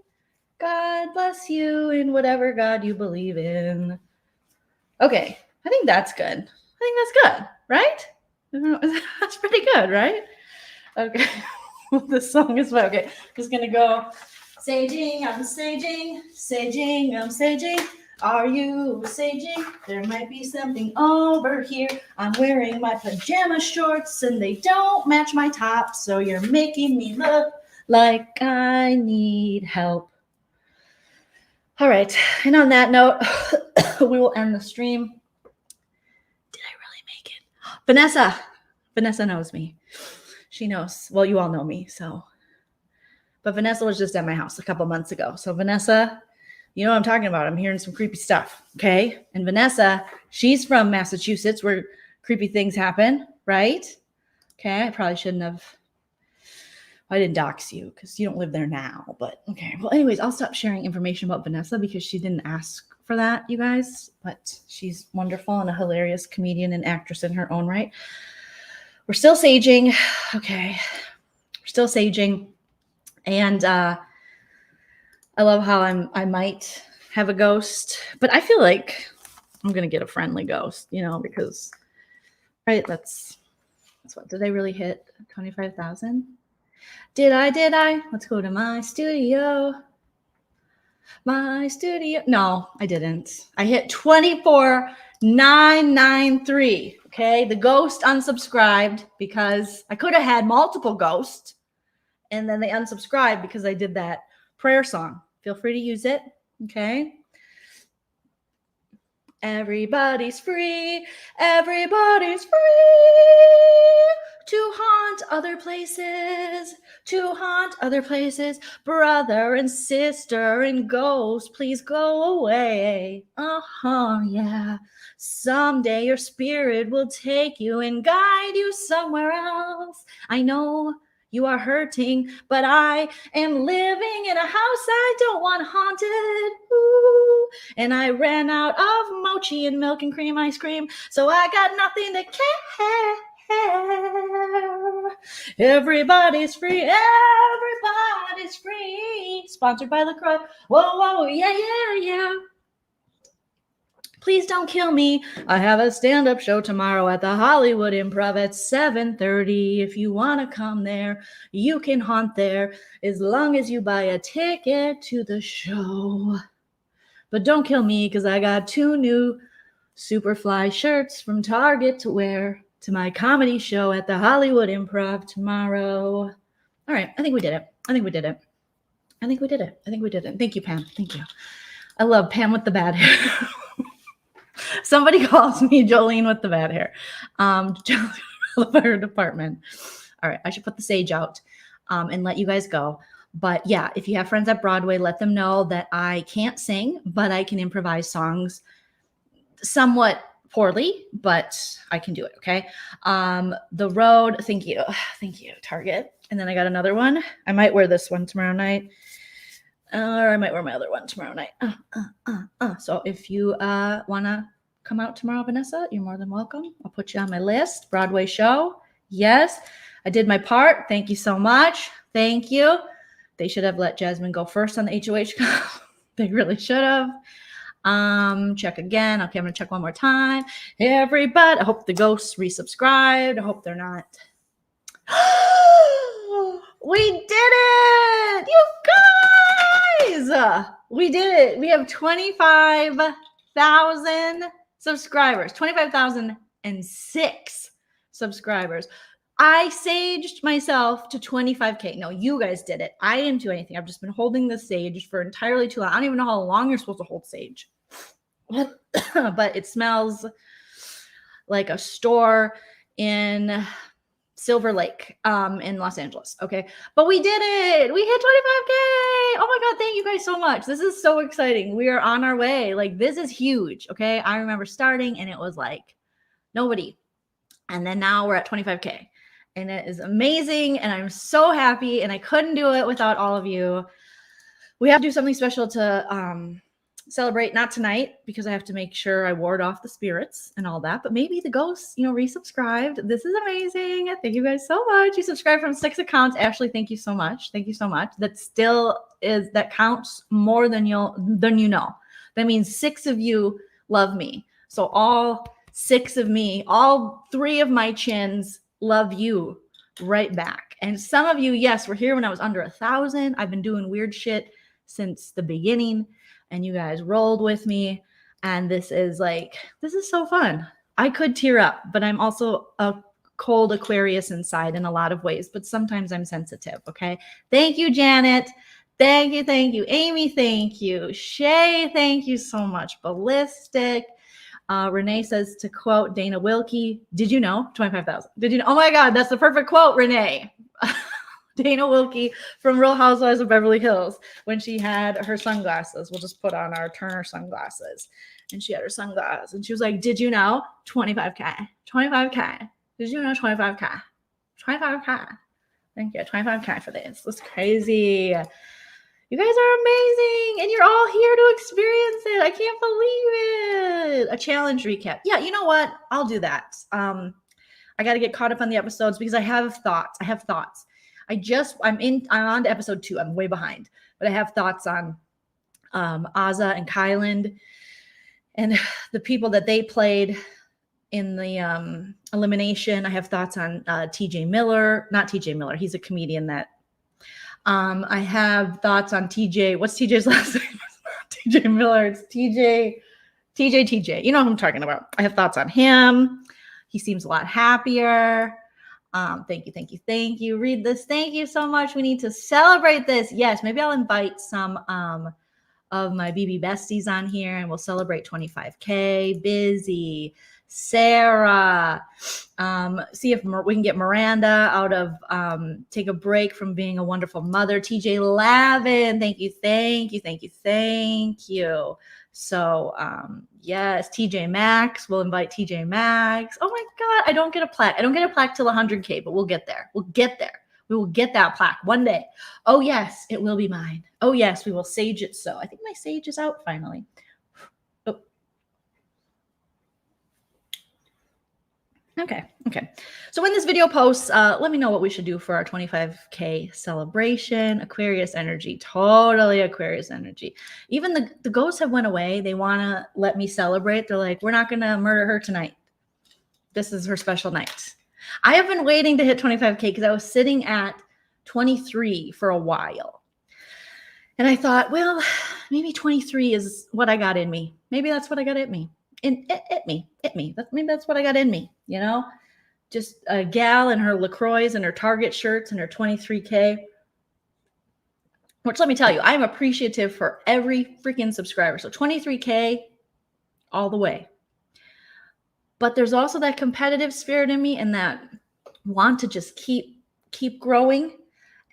God bless you in whatever God you believe in. Okay. I think that's good. I think that's good, right? That's pretty good, right? Okay. This song is fun. Okay. Just going to go. Saging, I'm saging. Saging, I'm saging. Are you saging? There might be something over here. I'm wearing my pajama shorts and they don't match my top, so you're making me look like I need help. All right, and on that note, we will end the stream. Did I really make it? Vanessa knows me. She knows. Well, you all know me, so. But Vanessa was just at my house a couple months ago. So Vanessa, you know what I'm talking about. I'm hearing some creepy stuff, okay? And Vanessa, she's from Massachusetts where creepy things happen, right? Okay, I probably shouldn't have. I didn't dox you because you don't live there now, but okay. Well, anyways, I'll stop sharing information about Vanessa because she didn't ask for that, you guys. But she's wonderful and a hilarious comedian and actress in her own right. We're still saging. Okay. We're still saging. And I love how I might have a ghost, but I feel like I'm going to get a friendly ghost, because, right, that's what, did I really hit 25,000? Did I? Let's go to my studio. No, I didn't. I hit 24,993. Okay. The ghost unsubscribed because I could have had multiple ghosts and then they unsubscribed because I did that prayer song. Feel free to use it. Okay. Everybody's free. Everybody's free to haunt other places. To haunt other places. Brother and sister and ghost, please go away. Yeah. Someday your spirit will take you and guide you somewhere else. I know You are hurting, but I am living in a house I don't want haunted. Ooh. And I ran out of mochi and milk and cream ice cream, so I got nothing to care. Everybody's free, everybody's free. Sponsored by LaCroix. Whoa, whoa, yeah, yeah, yeah. Please don't kill me. I have a stand-up show tomorrow at the Hollywood Improv at 7:30. If you want to come there, you can haunt there as long as you buy a ticket to the show. But don't kill me, because I got 2 new Superfly shirts from Target to wear to my comedy show at the Hollywood Improv tomorrow. All right, I think we did it. Thank you, Pam. Thank you. I love Pam with the bad hair. Somebody calls me Joleen with the bad hair. Her department. All right, I should put the sage out and let you guys go. But yeah, if you have friends at Broadway, let them know that I can't sing, but I can improvise songs somewhat poorly, but I can do it, okay? The Road, thank you, Target. And then I got another one. I might wear this one tomorrow night. Or I might wear my other one tomorrow night. So if you want to come out tomorrow, Vanessa, you're more than welcome. I'll put you on my list. Broadway show. Yes, I did my part. Thank you so much. Thank you. They should have let Jasmine go first on the HOH. They really should have. Check again. Okay, I'm going to check one more time. Everybody, I hope the ghosts resubscribed. I hope they're not. We did it! You guys! We did it. We have 25,000 subscribers. 25,006 subscribers. I saged myself to 25K. No, you guys did it. I didn't do anything. I've just been holding the sage for entirely too long. I don't even know how long you're supposed to hold sage. But it smells like a store in Silver Lake in Los Angeles. Okay. But we did it. We hit 25K. Oh my God. Thank you guys so much. This is so exciting. We are on our way. Like, this is huge. Okay. I remember starting and it was like nobody. And then now we're at 25K. And it is amazing. And I'm so happy. And I couldn't do it without all of you. We have to do something special to celebrate, not tonight, because I have to make sure I ward off the spirits and all that. But maybe the ghosts, resubscribed. This is amazing. Thank you guys so much. You subscribed from 6 accounts. Ashley, thank you so much. Thank you so much. That counts more than you know. That means 6 of you love me. So all 6 of me, all 3 of my chins love you right back. And some of you, yes, were here when I was under 1,000. I've been doing weird shit since the beginning, and you guys rolled with me. And this is so fun. I could tear up, but I'm also a cold Aquarius inside in a lot of ways, but sometimes I'm sensitive. Okay. Thank you, Janet. Thank you. Thank you. Amy, thank you. Shay, thank you so much. Ballistic. Renee says, to quote Dana Wilkie, did you know? 25,000. Did you know? Oh my God, that's the perfect quote, Renee. Dana Wilkie from Real Housewives of Beverly Hills, when she had her sunglasses. We'll just put on our Turner sunglasses. And she had her sunglasses. And she was like, did you know? 25K. 25K. Did you know? 25K. 25K. Thank you. 25K for this. That's crazy. You guys are amazing, and you're all here to experience it. I can't believe it. A challenge recap. Yeah, you know what? I'll do that. I got to get caught up on the episodes because I have thoughts. I'm on to episode 2. I'm way behind, but I have thoughts on Azza and Kyland and the people that they played in the elimination. I have thoughts on TJ Miller. Not TJ Miller. He's a comedian that I have thoughts on TJ. What's TJ's last name? TJ Miller. It's TJ. You know who I'm talking about. I have thoughts on him. He seems a lot happier. Thank you. Read this. Thank you so much. We need to celebrate this. Yes, maybe I'll invite some of my BB besties on here and we'll celebrate 25K. Busy. Sarah, see if we can get Miranda out of take a break from being a wonderful mother. TJ Lavin, thank you. So yes, TJ Maxx, we'll invite TJ Maxx. Oh my God, I don't get a plaque till 100K, but we'll get there. We will get that plaque one day. Oh, yes, it will be mine. Oh, yes, we will sage it so. I think my sage is out finally. Oh. Okay. So when this video posts, let me know what we should do for our 25K celebration. Aquarius energy, totally Aquarius energy. Even the ghosts have went away. They want to let me celebrate. They're like, we're not going to murder her tonight. This is her special night. I have been waiting to hit 25K because I was sitting at 23 for a while. And I thought, well, maybe 23 is what I got in me. Maybe that's what I got in me. Maybe that's what I got in me, you know? Just a gal in her LaCroix and her Target shirts and her 23K. Which, let me tell you, I'm appreciative for every freaking subscriber. So 23K all the way. But there's also that competitive spirit in me and that want to just keep growing.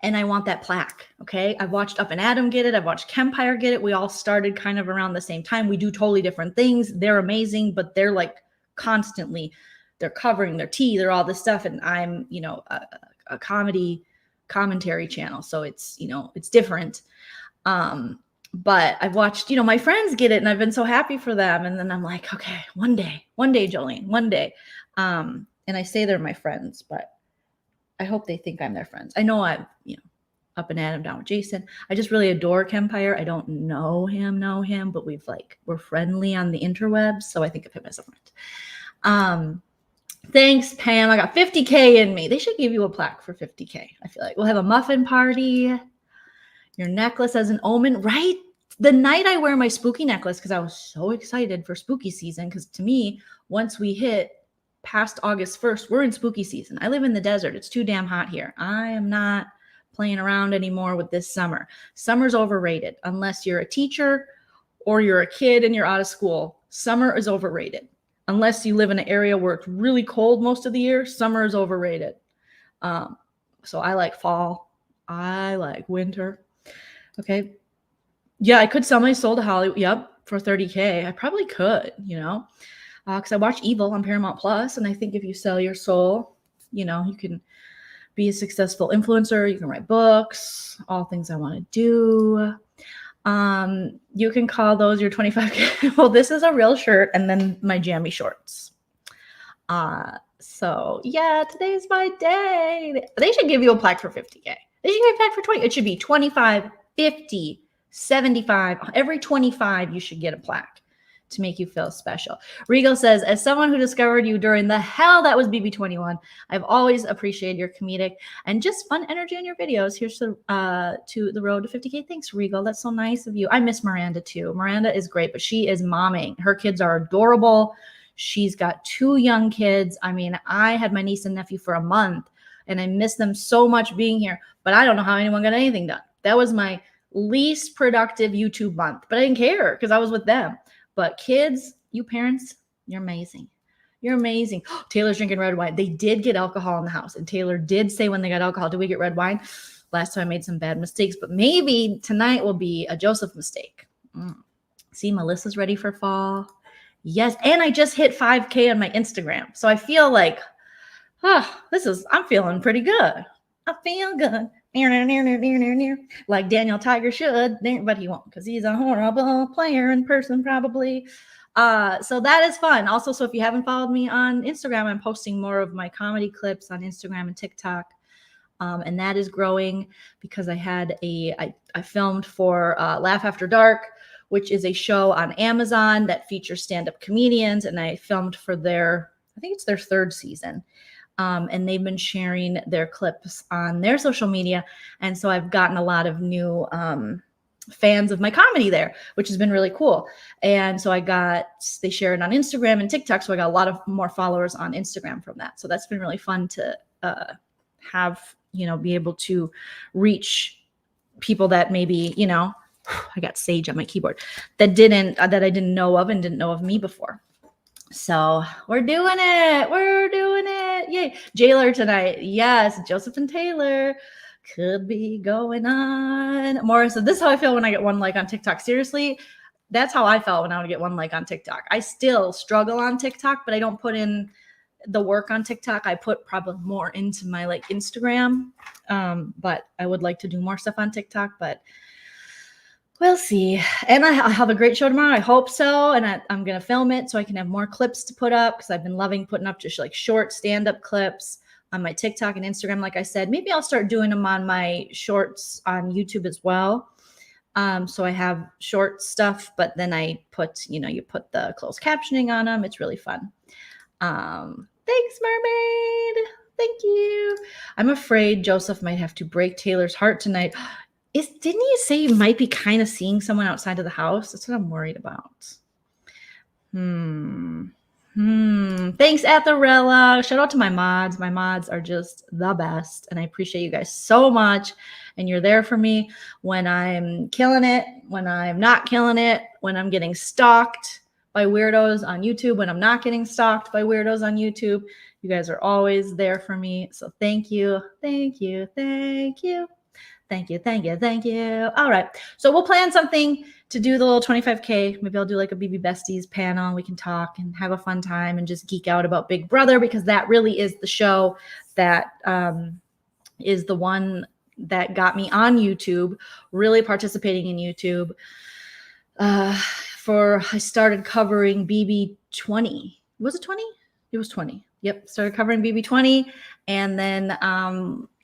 And I want that plaque, okay? I've watched Up and Adam get it. I've watched Kempire get it. We all started kind of around the same time. We do totally different things. They're amazing, but they're like constantly, they're covering their tea, they're all this stuff. And I'm, you know, a commentary channel. So it's, you know, it's different. But I've watched, you know, my friends get it and I've been so happy for them. And then I'm like, okay, one day, Jolene, one day. And I say they're my friends, but I hope they think I'm their friends. I know I've, you know, Up and Adam, down with Jason. I just really adore Kempire. I don't know him, but we're friendly on the interwebs. So I think of him as a friend. Thanks, Pam. I got 50K in me. They should give you a plaque for 50K. I feel like we'll have a muffin party. Your necklace as an omen, right? The night I wear my spooky necklace, because I was so excited for spooky season, because to me, once we hit past August 1st, we're in spooky season. I live in the desert. It's too damn hot here. I am not playing around anymore with this summer. Summer's overrated. Unless you're a teacher or you're a kid and you're out of school, summer is overrated. Unless you live in an area where it's really cold most of the year, summer is overrated. So I like fall. I like winter. Okay. Yeah, I could sell my soul to Hollywood. Yep, for 30K. I probably could, you know, because I watch Evil on Paramount Plus, and I think if you sell your soul, you know, you can be a successful influencer. You can write books, all things I want to do. You can call those your 25K. Well, this is a real shirt, and then my jammy shorts. So yeah, today's my day. They should give you a plaque for 50K. They should give you a plaque for 20. It should be 25, 50, 75. Every 25, you should get a plaque to make you feel special. Regal says, as someone who discovered you during the hell that was BB21, I've always appreciated your comedic and just fun energy in your videos. Here's to the road to 50K. Thanks, Regal. That's so nice of you. I miss Miranda too. Miranda is great, but she is momming. Her kids are adorable. She's got 2 young kids. I mean, I had my niece and nephew for a month, and I miss them so much being here, but I don't know how anyone got anything done. That was my least productive YouTube month, but I didn't care because I was with them. But kids, you parents, you're amazing. You're amazing. Taylor's drinking red wine. They did get alcohol in the house, and Taylor did say when they got alcohol, did we get red wine? Last time I made some bad mistakes, but maybe tonight will be a Joseph mistake. See, Melissa's ready for fall. Yes, and I just hit 5K on my Instagram. So I feel like, I'm feeling pretty good. I feel good. Like Daniel Tiger should, but he won't because he's a horrible player in person probably. So that is fun. Also, so if you haven't followed me on Instagram, I'm posting more of my comedy clips on Instagram and TikTok. And that is growing because I filmed for Laugh After Dark, which is a show on Amazon that features stand-up comedians. And I filmed for I think it's their 3rd season. And they've been sharing their clips on their social media. And so I've gotten a lot of new fans of my comedy there, which has been really cool. And so they share it on Instagram and TikTok. So I got a lot of more followers on Instagram from that. So that's been really fun to have, be able to reach people that maybe, I got sage on my keyboard that I didn't know of and didn't know of me before. So we're doing it. Yay. Jailer tonight. Yes. Joseph and Taylor could be going on. Morris, this is how I feel when I get 1 like on TikTok. Seriously, that's how I felt when I would get 1 like on TikTok. I still struggle on TikTok, but I don't put in the work on TikTok. I put probably more into my like Instagram, but I would like to do more stuff on TikTok, but we'll see. And I'll have a great show tomorrow. I hope so. And I'm going to film it so I can have more clips to put up, because I've been loving putting up just like short stand-up clips on my TikTok and Instagram. Like I said, maybe I'll start doing them on my shorts on YouTube as well. So I have short stuff, but then I put, you put the closed captioning on them. It's really fun. Thanks, Mermaid. Thank you. I'm afraid Joseph might have to break Taylor's heart tonight. Didn't you say you might be kind of seeing someone outside of the house? That's what I'm worried about. Thanks, Atharella. Shout out to my mods. My mods are just the best, and I appreciate you guys so much. And you're there for me when I'm killing it, when I'm not killing it, when I'm getting stalked by weirdos on YouTube, when I'm not getting stalked by weirdos on YouTube. You guys are always there for me. So thank you. Thank you. Thank you. Thank you. Thank you. Thank you. All right. So we'll plan something to do the little 25K. Maybe I'll do like a BB Besties panel. We can talk and have a fun time and just geek out about Big Brother, because that really is the show that is the one that got me on YouTube, really participating in YouTube. I started covering BB 20. Was it 20? It was 20. Yep. Started covering BB 20. And then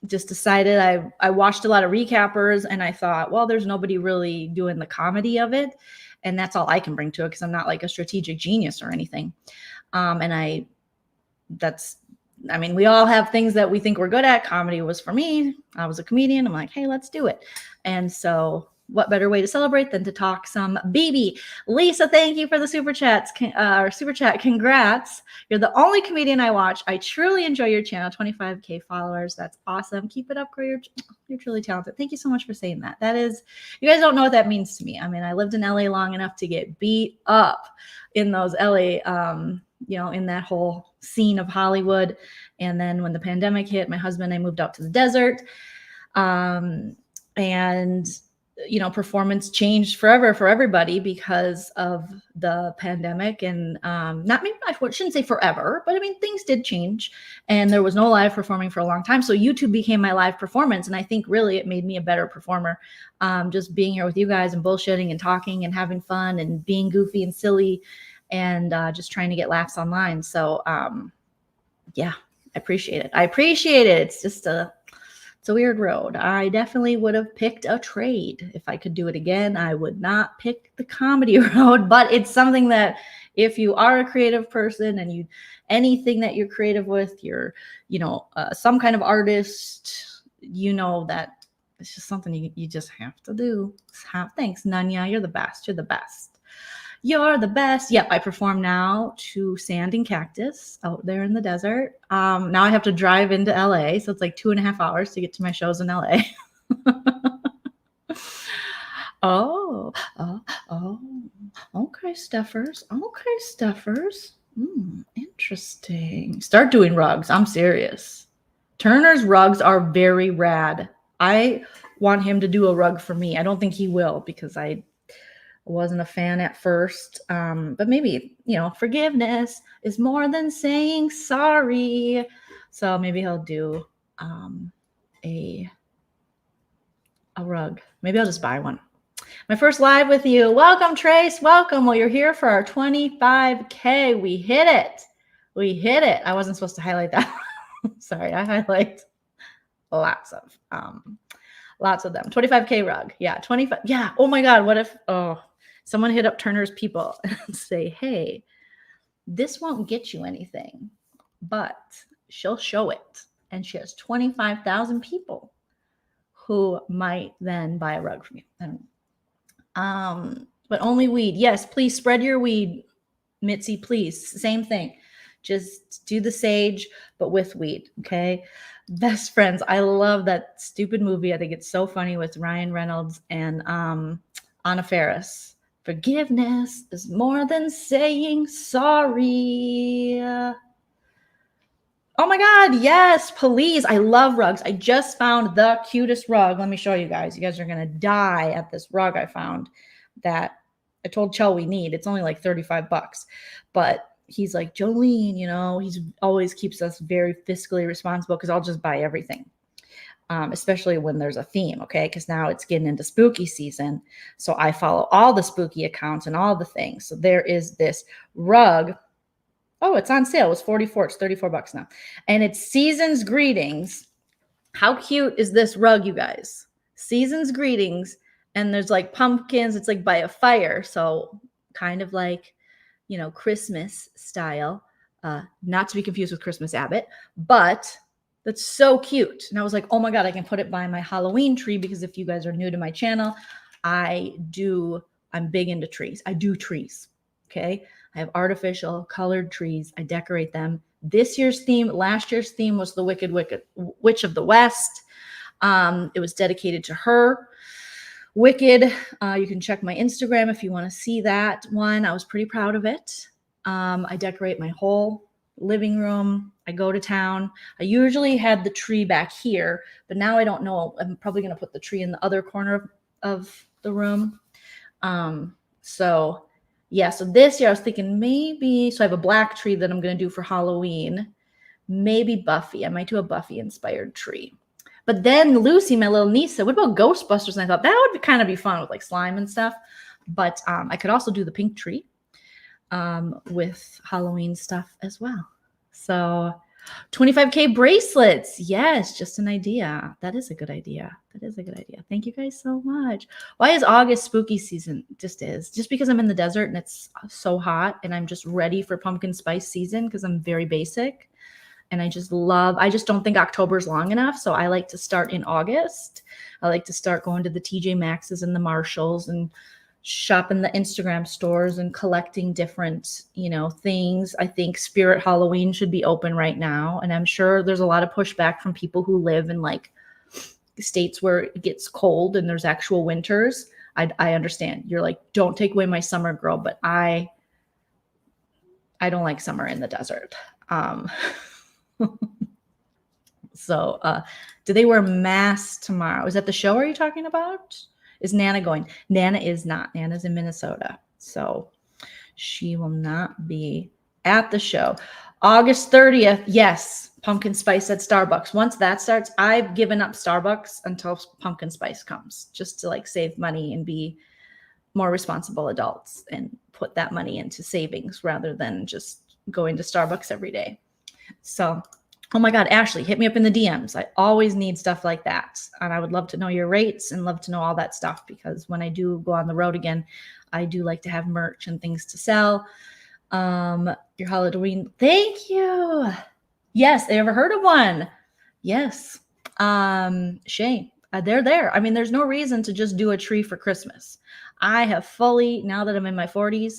just decided I watched a lot of recappers, and I thought, well, there's nobody really doing the comedy of it. And that's all I can bring to it, because I'm not like a strategic genius or anything. We all have things that we think we're good at. Comedy was for me. I was a comedian. I'm like, hey, let's do it. And so what better way to celebrate than to talk some BB? Lisa, thank you for the super chats. Super chat. Congrats. You're the only comedian I watch. I truly enjoy your channel. 25K followers. That's awesome. Keep it up, girl. You're truly talented. Thank you so much for saying that. You guys don't know what that means to me. I mean, I lived in LA long enough to get beat up in those LA, in that whole scene of Hollywood. And then when the pandemic hit, my husband and I moved out to the desert. Performance changed forever for everybody because of the pandemic. And I shouldn't say forever, but I mean, things did change, and there was no live performing for a long time. So YouTube became my live performance. And I think really it made me a better performer. Just being here with you guys and bullshitting and talking and having fun and being goofy and silly and just trying to get laughs online. So yeah, I appreciate it. It's just it's a weird road. I definitely would have picked a trade. If I could do it again, I would not pick the comedy road, but it's something that if you are a creative person and anything that you're creative with, you're, some kind of artist, that it's just something you just have to do. Thanks, Nanya. You're the best. You're the best. You're the best. Yep, I perform now to Sand and Cactus out there in the desert. Now I have to drive into LA, so it's like 2.5 hours to get to my shows in LA. Oh, okay, Steffers. Interesting. Start doing rugs. I'm serious. Turner's rugs are very rad. I want him to do a rug for me. I don't think he will, because I wasn't a fan at first, but maybe, forgiveness is more than saying sorry. So maybe he'll do a rug. Maybe I'll just buy one. My first live with you. Welcome, Trace. Welcome. Well, you're here for our 25K. We hit it. I wasn't supposed to highlight that. Sorry, I highlight lots of them. 25K rug. Yeah, 25. Yeah. Oh my God. What if someone hit up Turner's people and say, hey, this won't get you anything, but she'll show it. And she has 25,000 people who might then buy a rug from you. I don't know. But only weed. Yes, please spread your weed, Mitzi, please. Same thing. Just do the sage, but with weed, okay? Best Friends. I love that stupid movie. I think it's so funny with Ryan Reynolds and Anna Faris. Forgiveness is more than saying sorry. Oh my God, yes, please. I love rugs. I just found the cutest rug. Let me show you guys. You guys are going to die at this rug I found that I told Chell we need. It's only like $35, but he's like, Joleen, he's always keeps us very fiscally responsible because I'll just buy everything. Especially when there's a theme, okay? Because now it's getting into spooky season. So I follow all the spooky accounts and all the things. So there is this rug. Oh, it's on sale. It was $44. It's $34 now. And it's Season's Greetings. How cute is this rug, you guys? Season's Greetings. And there's like pumpkins. It's like by a fire. So kind of like, Christmas style. Not to be confused with Christmas Abbott. But that's so cute. And I was like, oh my God, I can put it by my Halloween tree because if you guys are new to my channel, I'm big into trees. I do trees. Okay. I have artificial colored trees. I decorate them. Last year's theme was the Wicked Witch of the West. It was dedicated to her. Wicked. You can check my Instagram if you want to see that one. I was pretty proud of it. I decorate my whole living room. I go to town. I usually had the tree back here, but now I don't know. I'm probably going to put the tree in the other corner of the room. So this year I was thinking so I have a black tree that I'm going to do for Halloween. Maybe Buffy. I might do a Buffy inspired tree. But then Lucy, my little niece, said, what about Ghostbusters? And I thought that would kind of be fun with like slime and stuff. But I could also do the pink tree with Halloween stuff as well. So 25K bracelets. Yes, just an idea. That is a good idea. Thank you guys so much. Why is August spooky season? Just because I'm in the desert and it's so hot and I'm just ready for pumpkin spice season because I'm very basic. And I just don't think October is long enough. So I like to start in August. I like to start going to the TJ Maxx's and the Marshalls and shopping the Instagram stores and collecting different, things. I think Spirit Halloween should be open right now. And I'm sure there's a lot of pushback from people who live in like states where it gets cold and there's actual winters. I understand. You're like, don't take away my summer, girl. But I don't like summer in the desert. So do they wear masks tomorrow? Is that the show are you talking about? Is Nana going? Nana is not. Nana's in Minnesota. So she will not be at the show. August 30th. Yes. Pumpkin spice at Starbucks. Once that starts, I've given up Starbucks until pumpkin spice comes just to like save money and be more responsible adults and put that money into savings rather than just going to Starbucks every day. So, oh my God, Ashley, hit me up in the DMs. I always need stuff like that. And I would love to know your rates and love to know all that stuff because when I do go on the road again, I do like to have merch and things to sell. Your Halloween. Thank you. Yes. They ever heard of one? Yes. Shay, they're there. I mean, there's no reason to just do a tree for Christmas. I have fully, now that I'm in my 40s,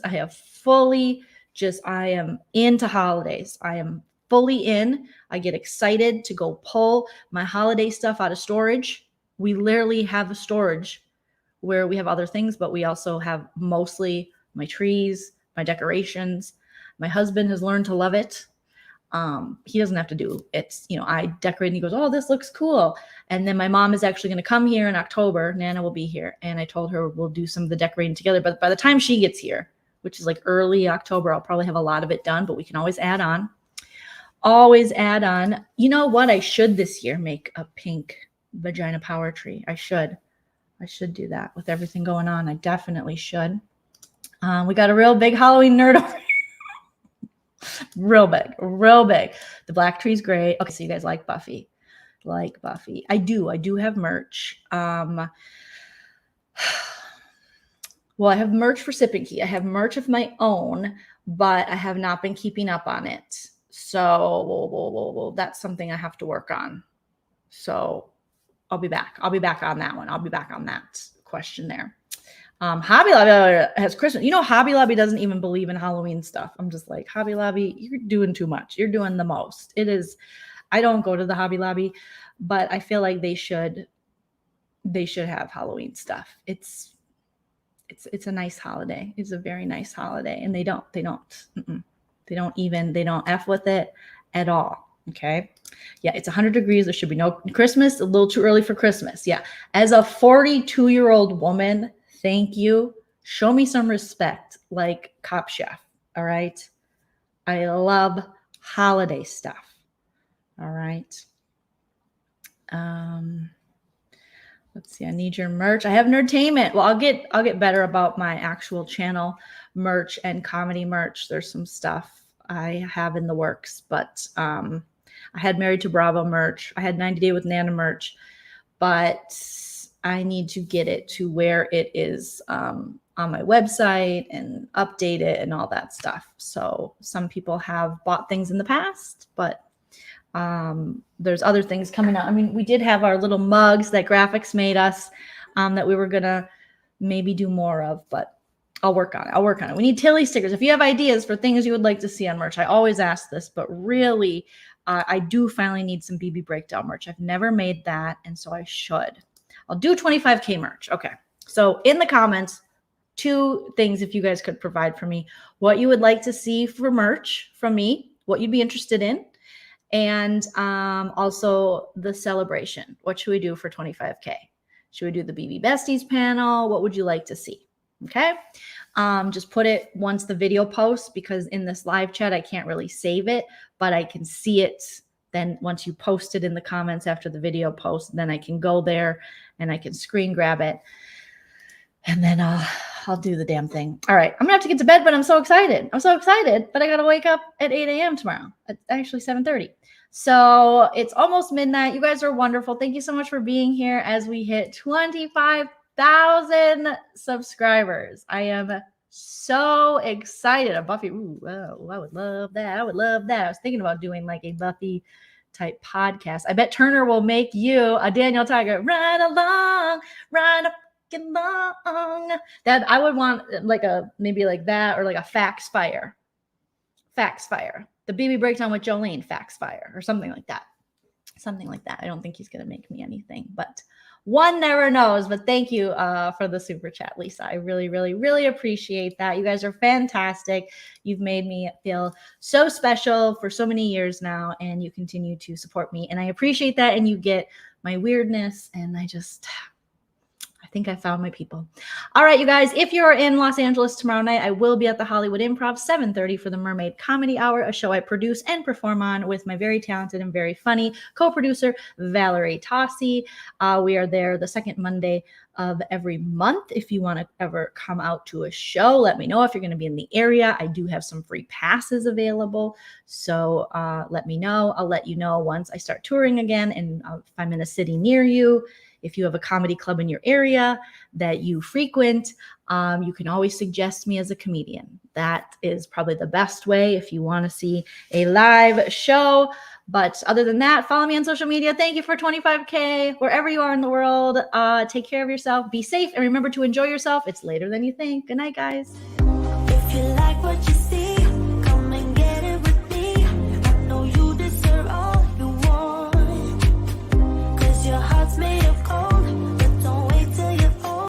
I am into holidays. I am fully in. I get excited to go pull my holiday stuff out of storage. We literally have a storage where we have other things, but we also have mostly my trees, my decorations. My husband has learned to love it. He doesn't have to do it. I decorate and he goes, oh, this looks cool. And then my mom is actually going to come here in October. Nana will be here. And I told her we'll do some of the decorating together. But by the time she gets here, which is like early October, I'll probably have a lot of it done, but we can always add on. You know what? I should this year make a pink vagina power tree. I should do that with everything going on. I definitely should. We got a real big Halloween nerd over here. Real big. The black tree's great. Okay, so you guys like Buffy. I do have merch. Well, I have merch for Sip and Key. I have merch of my own, but I have not been keeping up on it. So that's something I have to work on. So I'll be back. I'll be back on that one. I'll be back on that question there. Hobby Lobby has Christmas. Hobby Lobby doesn't even believe in Halloween stuff. I'm just like, Hobby Lobby, you're doing too much. You're doing the most. It is. I don't go to the Hobby Lobby, but I feel like they should have Halloween stuff. It's a nice holiday. It's a very nice holiday. And they don't F with it at all. Okay. Yeah. It's 100 degrees. There should be no Christmas. A little too early for Christmas. Yeah. As a 42-year-old woman, thank you. Show me some respect like Cop Chef. All right. I love holiday stuff. All right. Let's see. I need your merch. I have Nerdtainment. Well, I'll get better about my actual channel merch and comedy merch. There's some stuff I have in the works, but I had Married to Bravo merch. I had 90 Day with Nana merch, but I need to get it to where it is on my website and update it and all that stuff. So some people have bought things in the past, but there's other things coming out. I mean, we did have our little mugs that Graphics made us that we were going to maybe do more of, but I'll work on it. We need Tilly stickers. If you have ideas for things you would like to see on merch, I always ask this, but really, I do finally need some BB Breakdown merch. I've never made that, and so I should. I'll do 25K merch. Okay. So in the comments, 2 things if you guys could provide for me. What you would like to see for merch from me, what you'd be interested in, and also the celebration. What should we do for 25K? Should we do the BB Besties panel? What would you like to see? Okay. Just put it once the video posts, because in this live chat, I can't really save it, but I can see it. Then once you post it in the comments after the video post, then I can go there and I can screen grab it. And then I'll do the damn thing. All right. I'm going to have to get to bed, but I'm so excited. But I got to wake up at 8 a.m. tomorrow. It's actually 7:30. So it's almost midnight. You guys are wonderful. Thank you so much for being here as we hit 25,000 subscribers. I am so excited. A Buffy. Ooh, wow, I would love that. I was thinking about doing like a Buffy type podcast. I bet Turner will make you a Daniel Tiger. Run along, run up. Long. That I would want like a maybe like that, or like a Fax Fire. The BB Breakdown with Joleen Fax Fire, or something like that. I don't think he's gonna make me anything, but one never knows. But thank you for the super chat, Lisa. I really, really, really appreciate that. You guys are fantastic. You've made me feel so special for so many years now, and you continue to support me, and I appreciate that. And you get my weirdness, and I think I found my people. All right, you guys, if you're in Los Angeles tomorrow night, I will be at the Hollywood Improv, 7:30 for the Mermaid Comedy Hour, a show I produce and perform on with my very talented and very funny co-producer, Valerie Tossi. We are there the second Monday of every month. If you want to ever come out to a show, let me know if you're going to be in the area. I do have some free passes available, so let me know. I'll let you know once I start touring again, and if I'm in a city near you. If you have a comedy club in your area that you frequent, you can always suggest me as a comedian. That is probably the best way if you want to see a live show. But other than that, follow me on social media. Thank you for 25K, wherever you are in the world. Take care of yourself. Be safe. And remember to enjoy yourself. It's later than you think. Good night, guys.